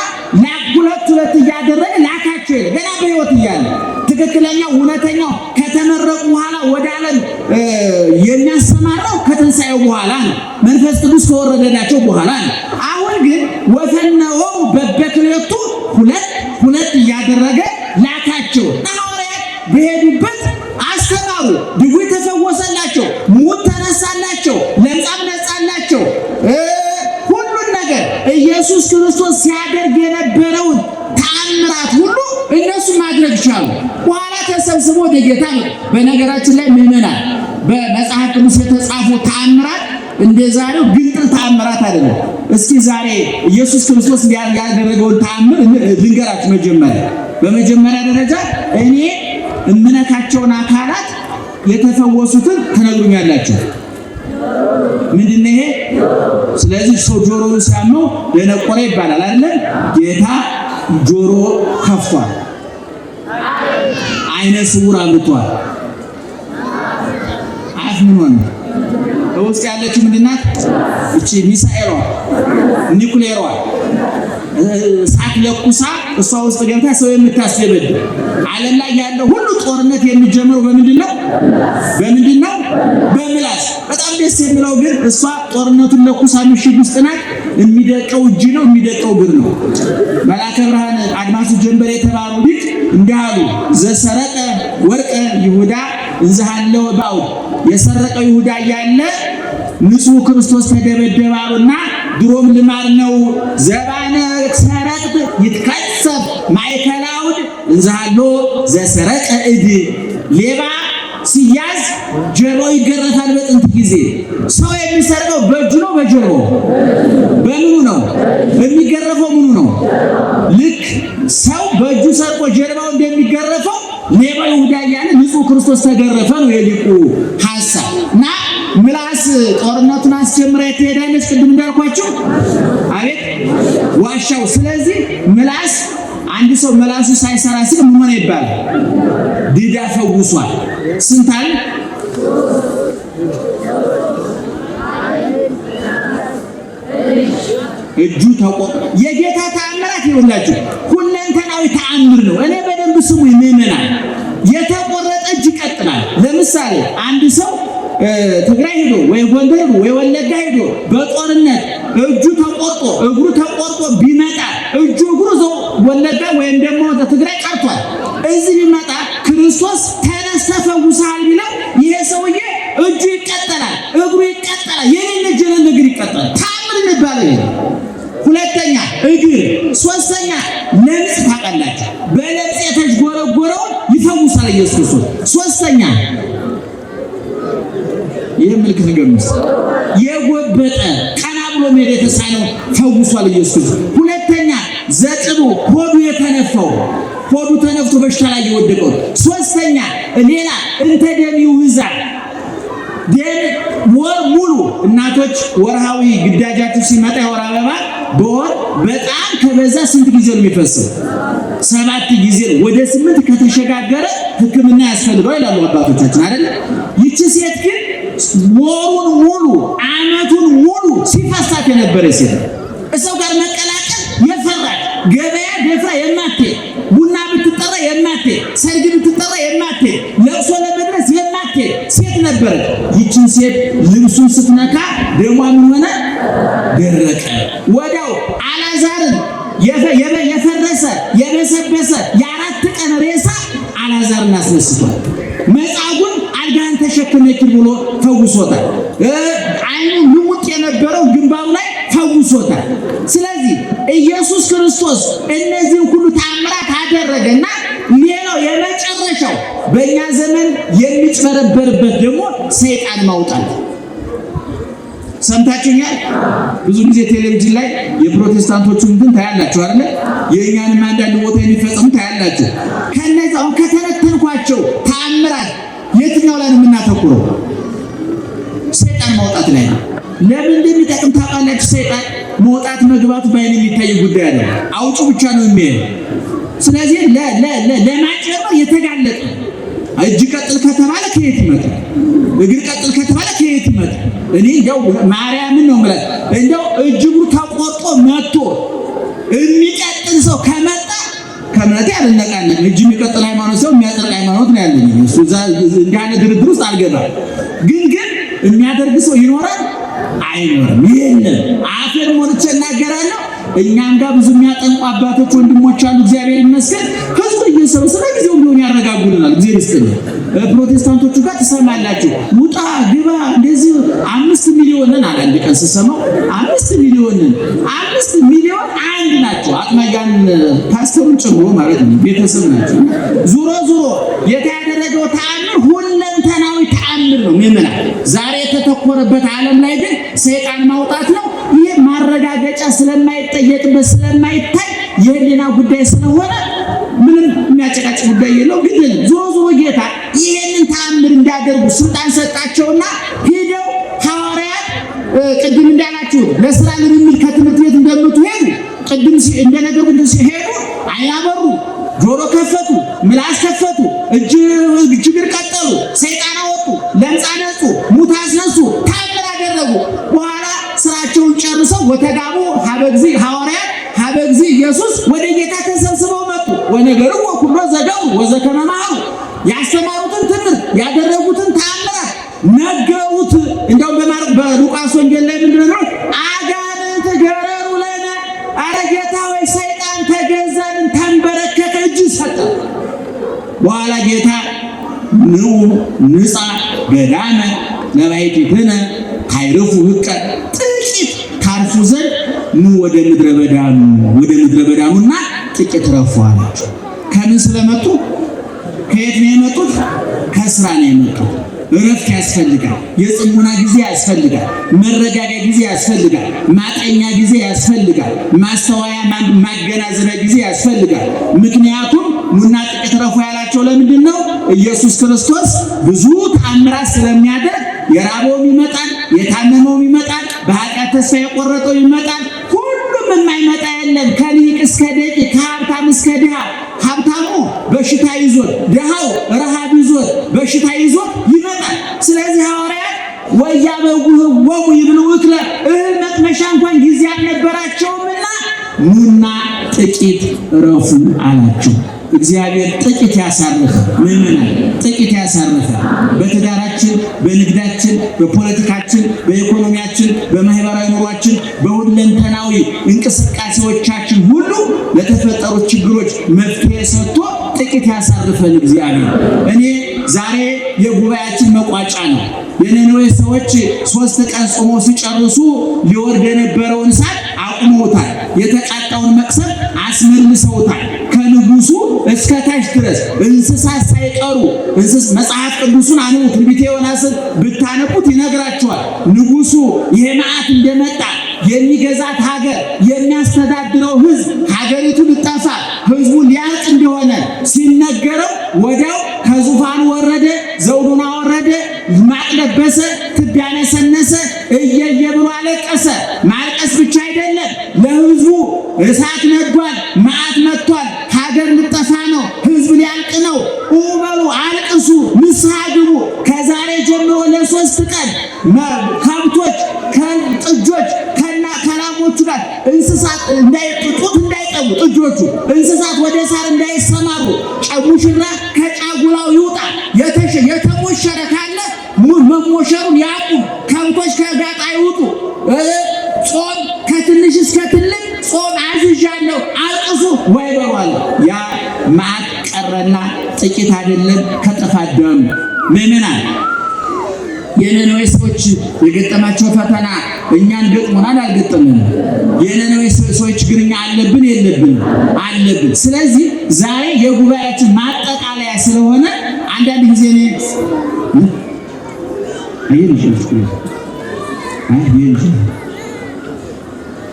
ሁለት እያደረገ ላካቸው። ገና በሕይወት እያለ ትክክለኛው እውነተኛው ከተመረቁ በኋላ ወደ ዓለም የሚያሰማራው ከትንሣኤው በኋላ ነው። መንፈስ ቅዱስ ከወረደላቸው በኋላ ነው። አሁን ግን ወፈነወው በበክለቱ ሁለት እያደረገ ላካቸው። ሐዋርያት በሄዱበት አስተማሩ። ድውይ ተፈወሰላቸው፣ ሙት ተነሳላቸው፣ ለምጻም ነጻላቸው። ሁሉን ነገር ኢየሱስ ክርስቶስ ሲያደርግ የነበረውን ተአምራት ሁሉ እነሱ ማድረግ ቻሉ። በኋላ ተሰብስቦ ወደ ጌታ ነው። በነገራችን ላይ ምዕመናን በመጽሐፍ ቅዱስ የተጻፉ ተአምራት እንደዛሬው ግልጥል ተአምራት አይደለም። እስኪ ዛሬ ኢየሱስ ክርስቶስ ያደረገውን ተአምር ልንገራችሁ። መጀመሪያ በመጀመሪያ ደረጃ እኔ እምነካቸውን አካላት የተፈወሱትን ትነግሩኛላችሁ። ምንድነው ይሄ? ስለዚህ ሰው ጆሮውን ሲያመው ደነቆረ ይባላል አይደል? ጌታ ጆሮ ከፍቷል፣ አይነ ስውር አብርቷል። አፍ ምን ሆነ? ውስጥ ያለችው ምንድናት? እቺ ሚሳኤሏ ኒኩሌሯ እሳት ለኩሳ እሷ ውስጥ ገብታ ሰው የምታስደበድ። ዓለም ላይ ያለው ሁሉ ጦርነት የሚጀምረው በምንድነው? በምላስ። በጣም ደስ የሚለው ግን እሷ ጦርነቱን ለኩሳ ምሽግ ውስጥ ናት። የሚደቀው እጅ ነው፣ የሚደቀው እግር ነው። መልአከ ብርሃን አድማሱ ጀንበር የተባሉ ሊቅ እንዲህ አሉ። ዘሰረቀ ወርቀ ይሁዳ እንዘሃለው ባውድ። የሰረቀው ይሁዳ እያለ ንጹሕ ክርስቶስ ተደበደባሉና ድሮም ልማድ ነው። ዘባነ ሰረቅት ይትከሰብ ማእከለ አውድ እንዘሃለው ዘሰረቀ እድ። ሌባ ሲያዝ ጀርባው ይገረፋል። በጥንት ጊዜ ሰው የሚሰርቀው በእጁ ነው በጀርባው? በምኑ ነው የሚገረፈው? ምኑ ነው? ልክ ሰው በእጁ ሰርቆ ጀርባው እንደሚገረፈው ሌባ ይሁዳ እያለ ንጹሕ ክርስቶስ ተገረፈ ነው የሊቁ ሐሳብ። እና ምላስ ጦርነቱን አስጀምራ ትሄዳለች። ቅድም እንዳልኳችሁ አቤት ዋሻው። ስለዚህ ምላስ አንድ ሰው ምላሱ ሳይሰራ ሲል ምን ሆነ ይባላል? ዲዳ ፈውሷል። ስንት አለ? እጁ ተቆርጦ የጌታ ተአምራት ይኸውላችሁ ሁለንተናዊ ተአምር ነው። እኔ በደንብ ስሙ ይመናል። የተቆረጠ እጅ ይቀጥላል። ለምሳሌ አንድ ሰው ትግራይ ሄዶ ወይ ጎንደር ሄዶ ወይ ወለጋ ሄዶ በጦርነት እጁ ተቆርጦ እግሩ ተቆርጦ ቢመጣ እጁ እግሩ ዘው ወለጋ ወይም ደግሞ ትግራይ ቀርቷል። እዚህ ቢመጣ ክርስቶስ ተነስ ተፈውሰሃል ቢለው ይሄ ሰውዬ እጁ ይቀጥላል፣ እግሩ ይቀጥላል፣ የሌለ ጀነን እግር ይቀጥላል። ታምር ይባላል። ሁለተኛ እግር፣ ሶስተኛ ለምጽ ታውቃላችሁ። በለምጽ የተጎረጎረውን ይፈውሳል ኢየሱስ ክርስቶስ። ሶስተኛ ይሄ ምልክት ንገሩስ የጎበጠ ቀና ብሎ መሄድ የተሳነው ፈውሷል ኢየሱስ ክርስቶስ። ሁለተኛ ዘጥቦ ሆዱ የተነፋው ሆዱ ተነፍቶ በሽታ ላይ የወደቀው። ሶስተኛ ሌላ እንተ ደም ይውዛል። ደም ወር ሙሉ እናቶች ወርሃዊ ግዳጃቸው ሲመጣ የወር አበባ በወር በጣም ከበዛ ስንት ጊዜ ነው የሚፈሰው? 7 ጊዜ። ወደ 8 ከተሸጋገረ ሕክምና ያስፈልገው ይላሉ አባቶቻችን አይደል? ይቺ ሴት ግን ወሩን ሙሉ ዓመቱን ሙሉ ሲፈሳት የነበረ ሴት እሰው ጋር መቀላቀል የፈራች ገበያ ደፍራ የማትሄድ ቡና ብትጠራ የማትሄድ ሰርግ ብትጠራ የማትሄድ ለቅሶ ለመድረስ የማትሄድ ሴት ነበረች። ይቺን ሴት ልብሱን ስትነካ ደሟ ምን ሆነ? ደረቀ። ወዲያው አልዓዛርን የፈረሰ የበሰበሰ የ4 ቀን ሬሳ አልዓዛርን አስነስቷል። መጻጉዕን አልጋን ተሸክመች ብሎ ፈውሶታል። አይኑ ልሙጥ የነበረው ግንባሩ ላይ ፈውሶታል። ስለዚህ ኢየሱስ ክርስቶስ እነዚህን ሁሉ ተአምራት አደረገና ሌላው የመጨረሻው በእኛ ዘመን የሚጭበረበርበት ደግሞ ሰይጣን ማውጣት። ሰምታችሁኛል? ብዙ ጊዜ ቴሌቪዥን ላይ የፕሮቴስታንቶቹን እንትን ታያላችሁ አይደል? የእኛንም አንዳንድ ቦታ የሚፈጸሙ ታያላችሁ። ከነዛው ከተነተንኳቸው ተአምራት የትኛው ላይ ነው የምናተኩረው? ሰይጣን ማውጣት ላይ ነው። ለምን እንደሚጠቅም ታውቃላችሁ? ሰይጣን መውጣት መግባቱ ባይን የሚታይ ጉዳይ አይደለም። አውጡ ብቻ ነው የሚያየው። ስለዚህ ለማጭበርበር የተጋለጠ እጅ ቀጥል ከተባለ ከየት ይመጣል? እግር ቀጥል ከተባለ ከየት ይመጣል? እኔ እንደው ማርያምን ነው ማለት እንደው እጅ እግሩ ተቆርጦ መጥቶ የሚቀጥል ሰው ከመጣ ከመጣ ያልነቃነቅ እጅ የሚቀጥል ሃይማኖት ሰው የሚያጠርቅ ሃይማኖት ነው ያለኝ። እሱ እንዲህ አይነት ድርድር ውስጥ አልገባም። ግን የሚያደርግ ሰው ይኖራል አይኖርም? የለም። አፌን ሞልቼ እናገራለሁ። እኛም ጋር ብዙ የሚያጠንቁ አባቶች ወንድሞች አሉ። እግዚአብሔር ይመስገን። ህዝቡ እየሰበሰበ ጊዜው ቢሆን ያረጋጉልናል። እግዚአብሔር ይስጥልን። ፕሮቴስታንቶቹ ጋር ትሰማላችሁ። ውጣ ግባ እንደዚህ 5 ሚሊዮንን አንድ ቀን ስሰማው 5 ሚሊዮንን 5 ሚሊዮን አንድ ናቸው። አጥማያን ፓስተሩን ጨምሮ ማለት ነው ቤተሰብ ናቸው። ዙሮ የተያደረገው ተአምር ሁለንተናዊ ተአምር ነው። ምንና ዛሬ የተተኮረበት ዓለም ላይ ግን ሰይጣን ማውጣት ነው። ይሄ ማረጋገጫ ስለማይጠየቅበት ስለማይታይ የህሊና ጉዳይ ስለሆነ ምንም የሚያጨቃጭቅ ጉዳይ የለው። ግን ዞሮ ጌታ ይሄንን ተአምር እንዳደርጉ ስልጣን ሰጣቸውና ሄደው ሐዋርያት ቅድም እንዳላችሁ ለስራ ልምምድ ከትምህርት ቤት እንደምትሄዱ ቅድም እንደነገርኩ ሲሄዱ ዓይን አበሩ፣ ጆሮ ከፈቱ፣ ምላስ ከፈቱ፣ እግር ቀጠሉ፣ ሰይጣን አወጡ፣ ለምጽ አነጹ፣ ሙት አስነሱ፣ ተአምር አደረጉ። በኋላ ስራቸውን ጨርሰው ወተጋቡ ሐዋርያት ሀበ እግዚእ ኢየሱስ ወደ ጌታ ተሰብስበው መጡ። ወነገርዎ ኩሎ ዘገቡ ወዘከመ መሃሩ ያስተማሩትን ትምህርት ያደረጉትን ተአምራት ነገሩት። እንደውም በሉቃስ ወንጌል ላይ ምንድን ነው? አጋንንት ገረሩ ለነ፣ አረ ጌታ ወይ ሰይጣን ተገዛልን፣ ተንበረከከ፣ እጅ ሰጠ። በኋላ ጌታ ንዑ ንጻ ገዳመ ለባሕቲትነ ካይርፉ ህቀ፣ ጥቂት ታርፉ ዘንድ ኑ ወደ ምድረ በዳኑና ጥቂት ረፉ አላቸው። ከምን ስለመጡ? ከየት ነው የመጡት? ከስራ ነው የመጡት። እረፍት ያስፈልጋል። የጽሙና ጊዜ ያስፈልጋል። መረጋጋት ጊዜ ያስፈልጋል። ማጠኛ ጊዜ ያስፈልጋል። ማስተዋያ ማገናዘቢያ ጊዜ ያስፈልጋል። ምክንያቱም ኑና ጥቂት ረፉ ያላቸው ለምንድን ነው? ኢየሱስ ክርስቶስ ብዙ ተአምራት ስለሚያደርግ የራበውም ይመጣል፣ የታመመውም ይመጣል፣ በኃጢአት ተስፋ የቆረጠው ይመጣል። ሁሉም የማይመጣ የለም። ከሊቅ እስከ ደቂቅ፣ ከሀብታም እስከ ድሃ። ሀብታሙ በሽታ ይዞት፣ ድሃው ረሃብ ይዞት፣ በሽታ ይዞት ይመጣል። ስለዚህ ሐዋርያት ወያበጉህዎሙ ይብልዑ እክለ፣ እህል መቅመሻ እንኳን ጊዜ አልነበራቸውምና ኑና ጥቂት ረፉ አላቸው። እግዚአብሔር ጥቂት ያሳርፍ። ምእመናን ጥቂት ያሳርፍ። በትዳራችን፣ በንግዳችን፣ በፖለቲካችን፣ በኢኮኖሚያችን፣ በማህበራዊ ኑሯችን፣ በሁለንተናዊ እንቅስቃሴዎቻችን ሁሉ ለተፈጠሩ ችግሮች መፍትሄ ሰጥቶ ጥቂት ያሳርፈን እግዚአብሔር። እኔ ዛሬ የጉባኤያችን መቋጫ ነው። የነነዌ ሰዎች 3 ቀን ጾመው ሲጨርሱ ሊወርድ የነበረውን እሳት አቁመውታል። የተቃጣውን መቅሰፍ አስመልሰውታል። ከንጉሱ እስከ ታች ድረስ እንስሳት ሳይቀሩ መጽሐፍ ቅዱሱን አንቡ። ትንቢተ ዮናስን ብታነቡት ይነግራቸዋል። ንጉሱ ይሄ መዓት እንደመጣ የሚገዛት ሀገር የሚያስተዳድረው ሕዝብ ሀገሪቱ ልጠፋ ሕዝቡ ሊያልቅ እንደሆነ ሲነገረው ወዲያው ከዙፋኑ ወረደ፣ ዘውዱን አወረደ፣ ማቅ ለበሰ፣ ትቢያ ነሰነሰ፣ እየየ ብሎ አለቀሰ። ማልቀስ ብቻ አይደለም፣ ለሕዝቡ እሳት ነዷል፣ መዓት መጥቷል፣ ሀገር ልጠፋ ነው፣ ሕዝብ ሊያልቅ ነው፣ በሉ አልቅሱ፣ ንስሐ ግቡ። ከዛሬ ጀምሮ ለ3 ቀን ከብቶች ከጥጆች ከላሞቹ ጋር እንስሳት ጡት እንዳይጠቡ ጥጆቹ እንስሳት ወደ ሳር እንዳይሰማሩ ሙሽራ ከጫጉላው ይውጣ። የተሞሸረ ካለ መሞሸሩን ያቁም። ከብቶች ከጋጣ ይውጡ። ጾም ከትንሽ እስከ ትልቅ ጾም አዝዣለሁ፣ አልቅሱ ወይ በሏል። ያ መዓት ቀረና ጥቂት አይደለም ከጥፋት ዳኑ። ምእመናን የነነዌ ሰዎች የገጠማቸው ፈተና እኛን ገጥሞናል አልገጠመንም? የነነዌ ሰዎች ችግር እኛ አለብን የለብን? አለብን። ስለዚህ ዛሬ የጉባኤያችን ማጠቃለያ ስለሆነ አንዳንድ ጊዜ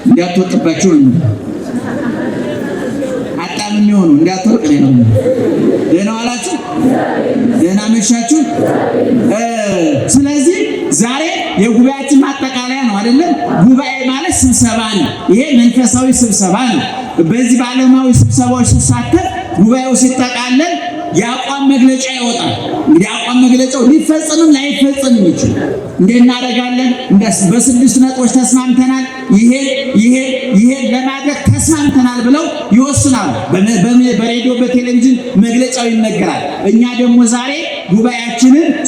እንዳትወጥባቸው አጣም የሚሆኑ እንዳትወርቅ ነው። ደህና ዋላችሁ፣ ደህና መሻችሁ። ስለዚህ ዛሬ የጉባኤያችን ማጠቃለያ ነው አይደለም? ጉባኤ ማለት ስብሰባ ነው። ይሄ መንፈሳዊ ስብሰባ ነው። በዚህ በዓለማዊ ስብሰባዎች ሲሳተፍ ጉባኤው ሲጠቃለል የአቋም መግለጫ ይወጣል። እንግዲህ አቋም መግለጫው ሊፈጸምም ላይፈጸምም ይችላል። እንዴት እናደርጋለን? በ6 ነጥቦች ተስማምተናል፣ ይሄ ለማድረግ ተስማምተናል ብለው ይወስናሉ። በሬዲዮ በቴሌቪዥን መግለጫው ይነገራል። እኛ ደግሞ ዛሬ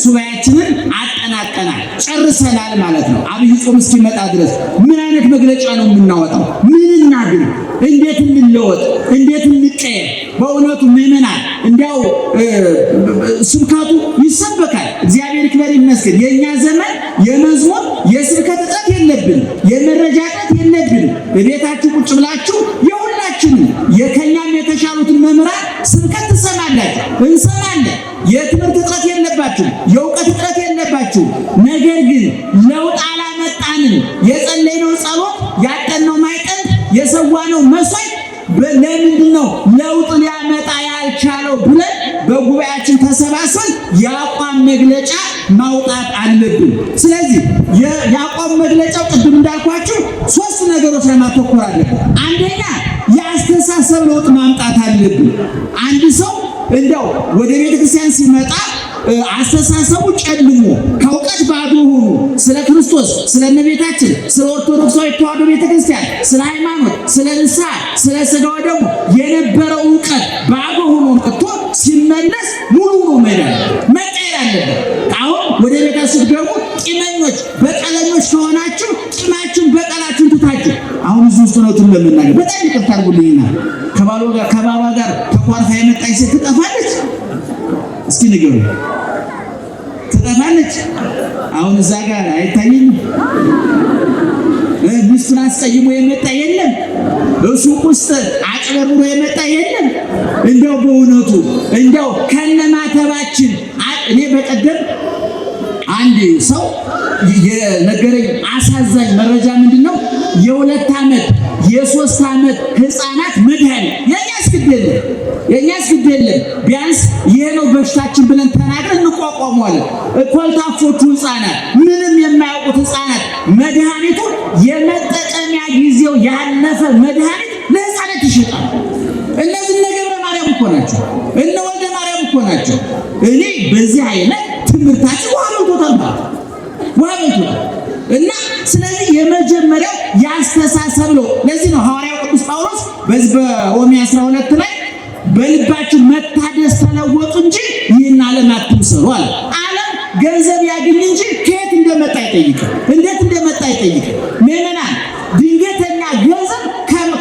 ሱባኤያችንን አጠናቀናል፣ ጨርሰናል ማለት ነው። አብይ ጾም እስኪመጣ ድረስ ምን አይነት መግለጫ ነው የምናወጣው? ምን እናድርግ? እንዴት እንለወጥ? እንዴት እንቀየር? በእውነቱ ምእመናን እንዲያው ስብከቱ ይሰበካል። እግዚአብሔር ይክበር ይመስገን። የእኛ ዘመን የመዝሙር የስብከት እጥረት የለብንም፣ የመረጃ እጥረት የለብንም። በቤታችሁ ቁጭ ብላችሁ የሁላችንም ከእኛም የተሻሉትን መምህራን ስብከት ትሰማላችሁ፣ እንሰማለን። የትምህርት እጥረት የለባችሁም፣ የእውቀት እጥረት የለባችሁም። ነገር ግን ለውጥ አላመጣንም። የጸለይነው ጸሎት፣ ያጠነው ማይጠንት፣ የሰዋነው መስዋዕት ለምንድን ነው ለውጥ ሊያመጣ የአቋም መግለጫ ማውጣት አለብን። ስለዚህ የአቋም መግለጫው ቅድም እንዳልኳችሁ 3 ነገሮች ላይ ማተኮር አለብን። አንደኛ የአስተሳሰብ ለውጥ ማምጣት አለብን። አንድ ሰው እንደው ወደ ቤተክርስቲያን ሲመጣ አስተሳሰቡ ጨልሞ ከእውቀት ባዶ ሆኖ ስለ ክርስቶስ፣ ስለ እመቤታችን፣ ስለ ኦርቶዶክሳዊ ተዋሕዶ ቤተክርስቲያን፣ ስለ ሃይማኖት፣ ስለ ንስሐ፣ ስለ ሥጋው ደግሞ የነበረው እውቀት ባዶ ሆኖ መጥቶ ሲመለስ ሙሉ ነው መቀየር አለበት። አሁን ወደ ቤታችሁ ስትገቡ ቂመኞች፣ በቀለኞች ከሆናችሁ ቂማችሁን በቀላችሁን ትታችሁ አሁን እዚህ ውስጥ ነው ለምናገር በጣም ይቅርታ አድርጉልኝና ከባሏ ጋር ተኳርፋ የመጣች ሴት ትጠፋለች? እስኪ ንገሩ፣ ትጠፋለች? አሁን እዛ ጋር አይታይም? ሚስቱን አስቀይሞ የመጣ የለም? ሱቅ ውስጥ አጭበርብሮ የመጣ የለም? እንደው በእውነቱ እንደው ከነማተባችን እኔ በቀደም አንድ ሰው የነገረኝ አሳዛኝ መረጃ ምንድነው? የ2 ዓመት የ3 ዓመት ህፃናት መድኃኒት የኛስ ግድ የለም ቢያንስ ይሄ ነው በሽታችን ብለን ተናግረን እንቋቋመዋለን። ኮልታፎቹ ህፃናት፣ ምንም የማያውቁት ህፃናት መድኃኒቱ የመጠቀሚያ ጊዜው ያለፈ መድኃኒት ለህፃናት ይሸጣል። እነዚህ ገብረ ማርያም እኮ ናቸው፣ እነ ወልደ ማርያም እኮ ናቸው። እኔ በዚህ አይነት ትምህርታችን ውሃ በልቶታል እና ስለዚህ የመጀመሪያው ያስተሳሰብ ነው። ለዚህ ነው ሐዋርያው ቅዱስ ጳውሎስ በዚህ በሮሜ 12 ላይ በልባችሁ መታደስ ተለወጡ እንጂ ይህን ዓለም አትምሰሉ አለ። ዓለም ገንዘብ ያግኝ እንጂ ከየት እንደመጣ አይጠይቅም፣ እንዴት እንደመጣ አይጠይቅም። ምዕመናን ድንገተኛ ገንዘብ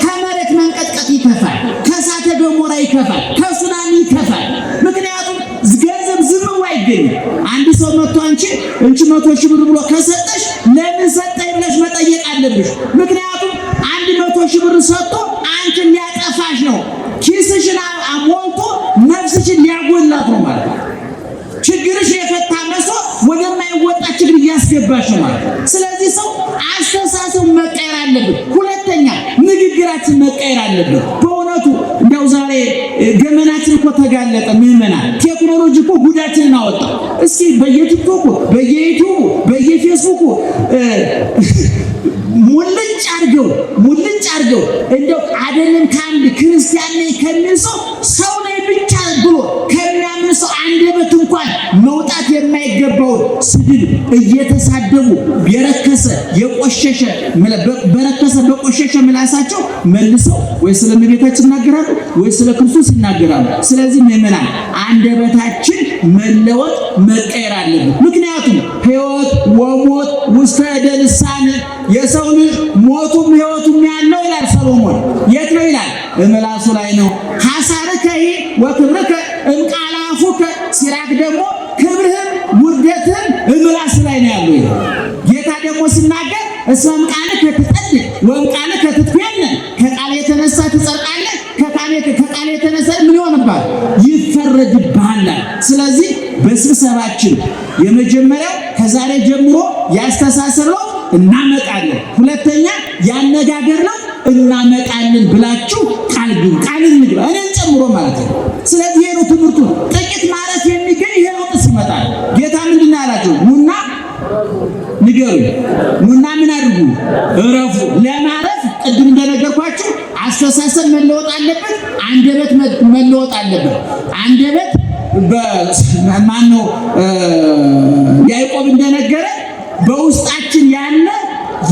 ከመሬት መንቀጥቀጥ ይከፋል፣ ከእሳተ ገሞራ ይከፋል፣ ከሱናሚ ይከፋል። ምክንያቱም ገንዘብ ዝም ብሎ አይገኝም። አንድ ሰው መጥቶ አንቺ 100 ሺህ ብር ብሎ ከሰጠሽ ለምን ሰጠኝ ብለሽ መጠየቅ አለብሽ። ምክንያቱም 100 ሺህ ብር ሰጥቶ አንቺን ሊያጠፋሽ ነው። ኪስሽን አሞልቶ ነፍስሽን ሊያጎላት ነው ማለት ነው። ችግርሽ የፈታ መስሎ ወደማይወጣ ችግር እያስገባሽ ነው ማለት ነው። ስለዚህ ሰው አስተሳሰብ መቀየር አለበት። ሁለተኛ ንግግራችን መቀየር አለበት። በእውነቱ እንደው ዛሬ ገመናችን እኮ ተጋለጠ። ምዕመናን ቴክኖሎጂ እኮ ጉዳችንን አወጣ። እስኪ በየቲክቶኩ፣ በየዩቲዩቡ፣ በየፌስቡኩ ሙልጭ አድርገው እንደው አይደለም ከአንድ ክርስቲያን ነኝ ከሚል ሰው ነኝ ብቻ ብሎ ከሚያምን ሰው አንደበት እንኳን መውጣት የማይገባውን ስድብ እየተሳደቡ በቆሸሸ ምላሳቸው መልሰው ወይ ስለ እመቤታችን ይናገራሉ ወይ ስለ ክርስቶስ ይናገራሉ። ስለዚህ ምዕመናን አንደበታችን መለወጥ መቀየር አለበት። ምክንያቱም ሕይወት ወሞት ውስተ እደ ልሳን፣ የሰው ልጅ ሞቱም ሕይወቱም ያለው ይላል ሰሎሞን። የት ነው ይላል? ምላሱ ላይ ነው። ሐሳርከ ወክብርከ እምቃለ አፉከ፣ ሲራክ ደግሞ ክብርህም ውርደትህም ምላስ ላይ ነው ያለው። ጌታ ደግሞ ሲናገር እስመ እምቃልከ ትጸድቅ ወእምቃልከ ትትኮነን፣ ከቃል የተነሳ ትጸድቃለህ፣ ከቃል የተነሳ ምን ይሆንብሃል? ይፈረድብሃል። ስለዚህ በስብሰባችን የመጀመሪያው ከዛሬ ጀምሮ ያስተሳሰብ ነው እናመጣለን፣ ሁለተኛ ያነጋገር ነው እናመጣለን ብላችሁ ቃል እንግባ፣ እኔን ጨምሮ ማለት ነው። ስለዚህ ይሄ ነው ትምህርቱ። ጥቂት ማለት የሚገኝ ይሄ ነው ይመጣል። ጌታ ምንድን ነው ያላቸው? ኑና ንገሩ፣ ኑና ምን አድርጉ? እረፉ። ለማረፍ ቅድም እንደነገርኳችሁ አስተሳሰብ መለወጥ አለበት፣ አንደበት መለወጥ አለበት። አንደበት በማነው ያዕቆብ እንደነገረ በውስጣችን ያለ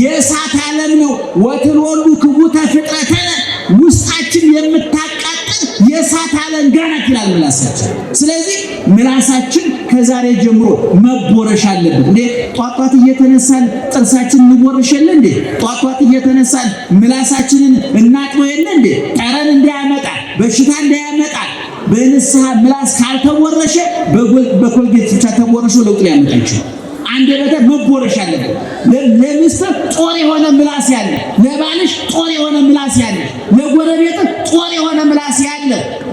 የእሳት ዓለም ነው። ወትልወሉ ክቡተ ፍጥረተነ፣ ውስጣችን የምታቃጥል የእሳት ዓለም ጋናት ይላል ምላሳችን። ስለዚህ ምላሳችን ከዛሬ ጀምሮ መቦረሽ አለበት። እንዴ ጧጧት እየተነሳን ጥርሳችን እንቦርሸለን እንዴ? ጧጧት እየተነሳን ምላሳችንን እናጥበው የለ እንዴ? ጠረን እንዳያመጣ፣ በሽታ እንዳያመጣ በንስሐ ምላስ ካልተቦረሸ በኮልጌት ብቻ ተቦርሾ ለውጥ ሊያመጣ ይችላል። አንደበተ መቦረሽ አለበት። ለሚስት ጦር የሆነ ምላስ ያለ፣ ለባልሽ ጦር የሆነ ምላስ ያለ፣ ለጎረቤት ጦር የሆነ ምላስ ያለ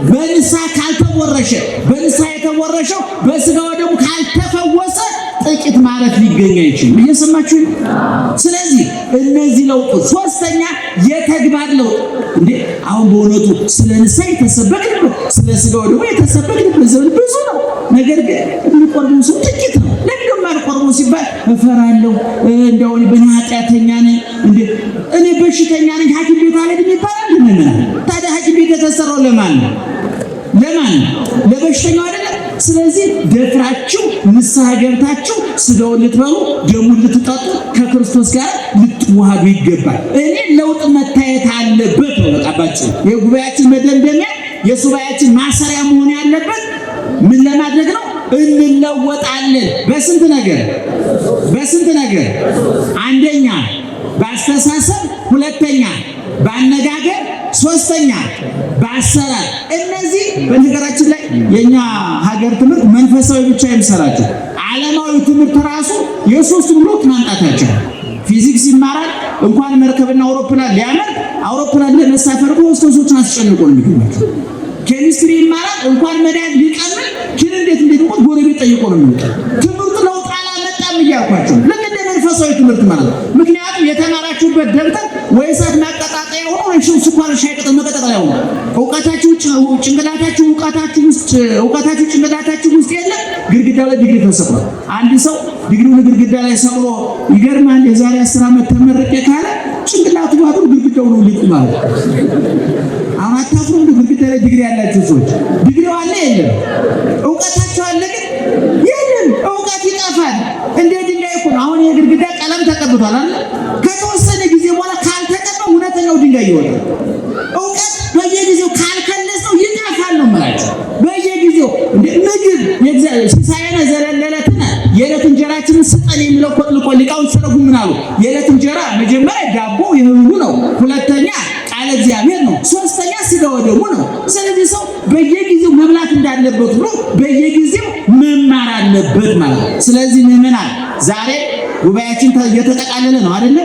በንስሐ ካልተቦረሸ፣ በንስሐ የተቦረሸው በስጋው ደግሞ ካልተፈወሰ ጥቂት ማረፍ ሊገኝ አይችልም። እየሰማችሁ? ስለዚህ እነዚህ ለውጦች። ሶስተኛ የተግባር ለውጥ። እንዴ አሁን በእውነቱ ስለ ንስሐ የተሰበክንበት ስለ ሥጋው ደግሞ የተሰበክንበት ዘመን ብዙ ነው። ነገር ግን የሚቆርበው ሰው ጥቂት ነው። ለምን ማልቆርበው ሲባል እፈራለሁ፣ እንደው እኔ ኃጢአተኛ ነኝ፣ እንዴ እኔ በሽተኛ ነኝ፣ ሐኪም ቤት አልሄድም ይባላል። ታዲያ ሐኪም ቤት የተሰራው ለማን ነው? ለበሽተኛው አይደለም። ስለዚህ ደፍራችሁ ንስሐ ገብታችሁ ሥጋውን ልትበሉ ደሙን ልትጠጡ ከክርስቶስ ጋር ልትዋሃዱ ይገባል። እኔ ለውጥ መታየት አለበት ነው። በቃባችሁ የጉባኤያችን መደምደሚያ የሱባኤያችን ማሰሪያ መሆን ያለበት ምን ለማድረግ ነው? እንለወጣለን። በስንት ነገር? አንደኛ በአስተሳሰብ፣ ሁለተኛ በአነጋገር፣ ሶስተኛ በአሰራር። እነዚህ በነገራችን ላይ የኛ ሀገር ትምህርት መንፈሳዊ ብቻ አይምሰላችሁ። ዓለማዊ ትምህርት ራሱ የሶስቱም ለውጥ ማምጣታቸው። ፊዚክስ ይማራል እንኳን መርከብና አውሮፕላን ሊያመርት አውሮፕላን ለመሳፈር ሆስቶሶችን አስጨንቆ ነው የሚገባቸው። ኬሚስትሪ ይማራል እንኳን መድኃኒት ሊቀመጥ ኪን እንዴት እንደሚቆጥ ጎረቤት ጠይቆ ነው የሚወጣው። ትምህርት ለውጥ አላመጣም እያልኳቸው ልክ እንደ መንፈሳዊ ትምህርት ማለት ነው። ምክንያቱም የተማራችሁበት ደብተር ወይ እሳት ማቀጣጠያ ሆኖ ወይ ስኳር ሻይ ቅጠል መቀጠቂያ ሆኖ እውቀታችሁ ጭንቅላታችሁ ውስጥ የለም። ግድግዳው ላይ ዲግሪ ተሰቅሏል። አንድ ሰው ዲግሪውን ግድግዳ ላይ ሰቅሎ ይገርማል። የዛሬ 10 ዓመት ተመረቄ ካለ ጭንቅላቱ ባዶ ግድግዳው ነው ሊቁ ማለት አሁን አታፍሩም? ግድግዳ ላይ ዲግሪ ያላችሁ ሰዎች ዲግሪው አለ የለም? እውቀታቸው አለ ግን የለም። እውቀት ይጠፋል። እንደ ድንጋይ እኮ አሁን የግድግዳ ቀለም ተቀብቷል አይደል? ከተወሰነ ጊዜ በኋላ ካልተቀባው እውነተኛው ድንጋይ ይወጣል። እውቀት በየጊዜው ካልከለሰው ይጠፋል ነው ማለት። በየጊዜው ምግብ የእግዚአብሔር ሲሳየነ ዘለለለትና የዕለት እንጀራችንን ስጠን የሚለው ኮጥልቆ ሊቃውንት ሲተረጉሙ ምን አሉ? የዕለት እንጀራ መጀመሪያ ዳቦ የህብሩ ነው፣ ሁለተኛ ቃለ እግዚአብሔር ነው፣ ሶስተኛ ሥጋው ደሙ ነው። ስለዚህ ሰው በየጊዜው መብላት እንዳለበት ብሎ በየጊዜው መማር አለበት ማለት ነው። ስለዚህ ምዕመናን ዛሬ ጉባኤያችን እየተጠቃለለ ነው አይደለ?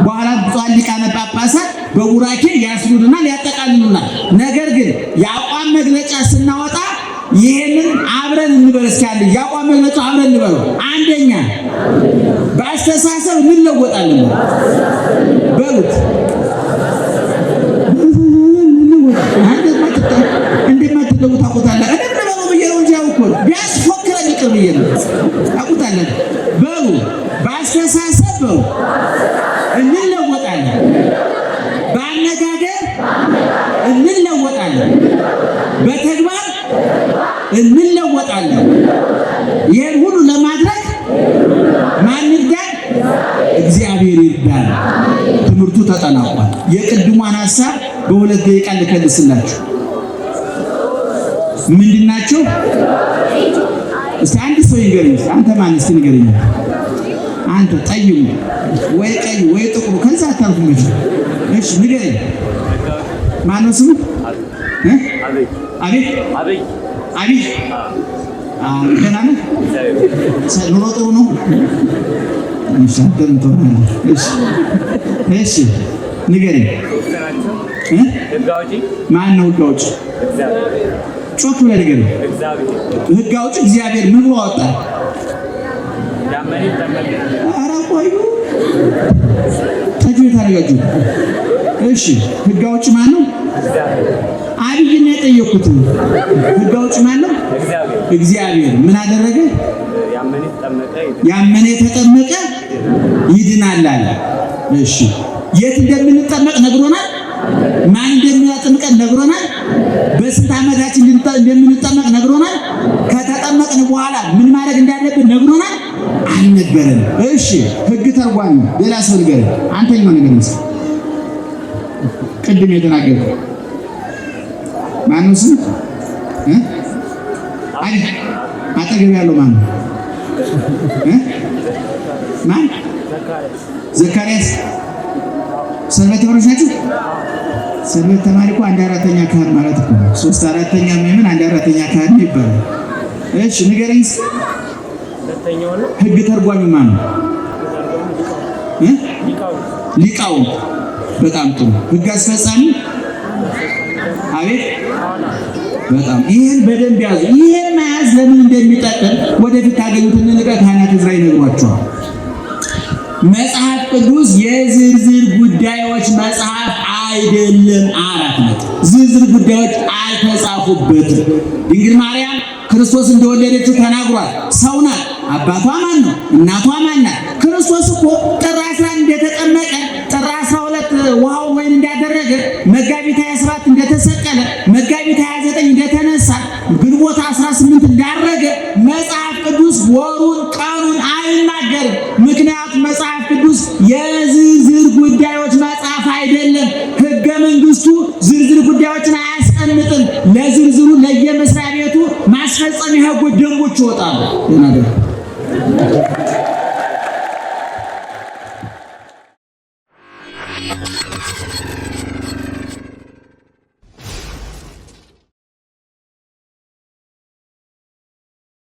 በኋላ ብፁዓን ሊቃነ ጳጳሳት በቡራኬ ያስሩልናል፣ ያጠቃልሉናል። ነገር ግን የአቋም መግለጫ ስናወጣ ይሄንን አብረን እንበል። እስኪ አንድ የአቋም መግለጫ አብረን እንበለው። አንደኛ በአስተሳሰብ እንለወጣለን በሉት። እንደማትለውጥ ታውቁታላችሁ። እንደምንለው ብዬ ነው እንጂ ያውቁ ቢያስፎክረን ይቅር ብዬ ነው ታውቁታላችሁ። በሉ በአስተሳሰብ በሉ እንለወጣለን፣ በአነጋገር እንለወጣለን፣ በተግባር እንለወጣለን። ይሄን ሁሉ ለማድረግ ማን ይርዳል? እግዚአብሔር ይርዳል። ትምህርቱ ተጠናቋል። የቅድሟን ሐሳብ በሁለት ደቂቃ ልከልስላችሁ። ምንድናቸው? እስቲ አንድ ሰው ይንገረኝ። አንተ ማን? እስቲ ንገረኝ። አንተ ጠይሙ ወይ ቀይ ወይ ጥቁሩ ከዛ አታልፉም። እሺ ንገረኝ። ማን ነው ስሙ? አቤት ደህና ነህ? ኑሮ ጥሩ ነው? እሺ ንገረኝ። ማን ነው ሕግ አውጪ? ጮክ ብለህ ንገረኝ። ሕግ አውጪ እግዚአብሔር ምን ብሎ አወጣ? ኧረ ቆዩ ጠጁ የታረጋችሁ። እሺ ሕግ አውጪ ማን ነው? አብይን የጠየኩት ሕግ አውጪ ማን ነው? እግዚአብሔር። ምን አደረገ? ያመነ የተጠመቀ ይድናል አለ። እሺ የት እንደምንጠመቅ ነግሮናል። ማን እንደሚያጠምቀን ነግሮናል። በስንት ዓመታችን እንደምንጠመቅ ነግሮናል። ከተጠመቅን በኋላ ምን ማድረግ እንዳለብን ነግሮናል። አልነገረንም። እሺ ሕግ ተርጓሚ ሌላ ሰው ንገረኝ። አንተኛው ነገር ነው ቅድም የተናገረው ማነው? ስም አጠገብ ያለው ማን ነው? ማን? ዘካርያስ። ሰንበት ተማሪዎች ናቸው። ሰንበት ተማሪ እኮ 1/4 ካህን ማለት እኮ 3/4 ምዕመን 1/4 ካህን ይባላል። እሺ ንገረኝ። ሕግ ተርጓሚ ማን ነው? ሊቃውንት። በጣም ጥሩ። ሕግ አስፈጻሚ አቤት በጣም ይሄን በደንብ ያዙ። ይሄን መያዝ ለምን እንደሚጠቅም ወደፊት ታገኙትን ንቀት ካህናት ዕዝራ ይነግሯቸዋል። መጽሐፍ ቅዱስ የዝርዝር ጉዳዮች መጽሐፍ አይደለም። 4 ዝርዝር ጉዳዮች አልተጻፉበትም። ድንግል ማርያም ክርስቶስ እንደወለደችው ተናግሯል። ሰው ናት። አባቷ ማን ነው? እናቷ ማን ናት? ክርስቶስ እኮ ጥር 11 እንደተጠመቀ፣ ጥር 12 ውሃውን ወይን እንዳደረገ፣ መጋቢት 27 እንደተሰቀለ፣ መጋቢት 29 እንደተነሳ፣ ግንቦት 18 እንዳረገ መጽሐፍ ቅዱስ ወሩን ቀኑን አይናገርም። ምክንያቱም መጽሐፍ ቅዱስ የዝርዝር ጉዳዮች መጽሐፍ አይደለም። ሕገ መንግስቱ ዝርዝር ጉዳዮችን አያስቀምጥም። ለዝርዝሩ ለየመስሪያ ቤቱ ማስፈጸሚያ ሕጎች፣ ደንቦች ይወጣሉ።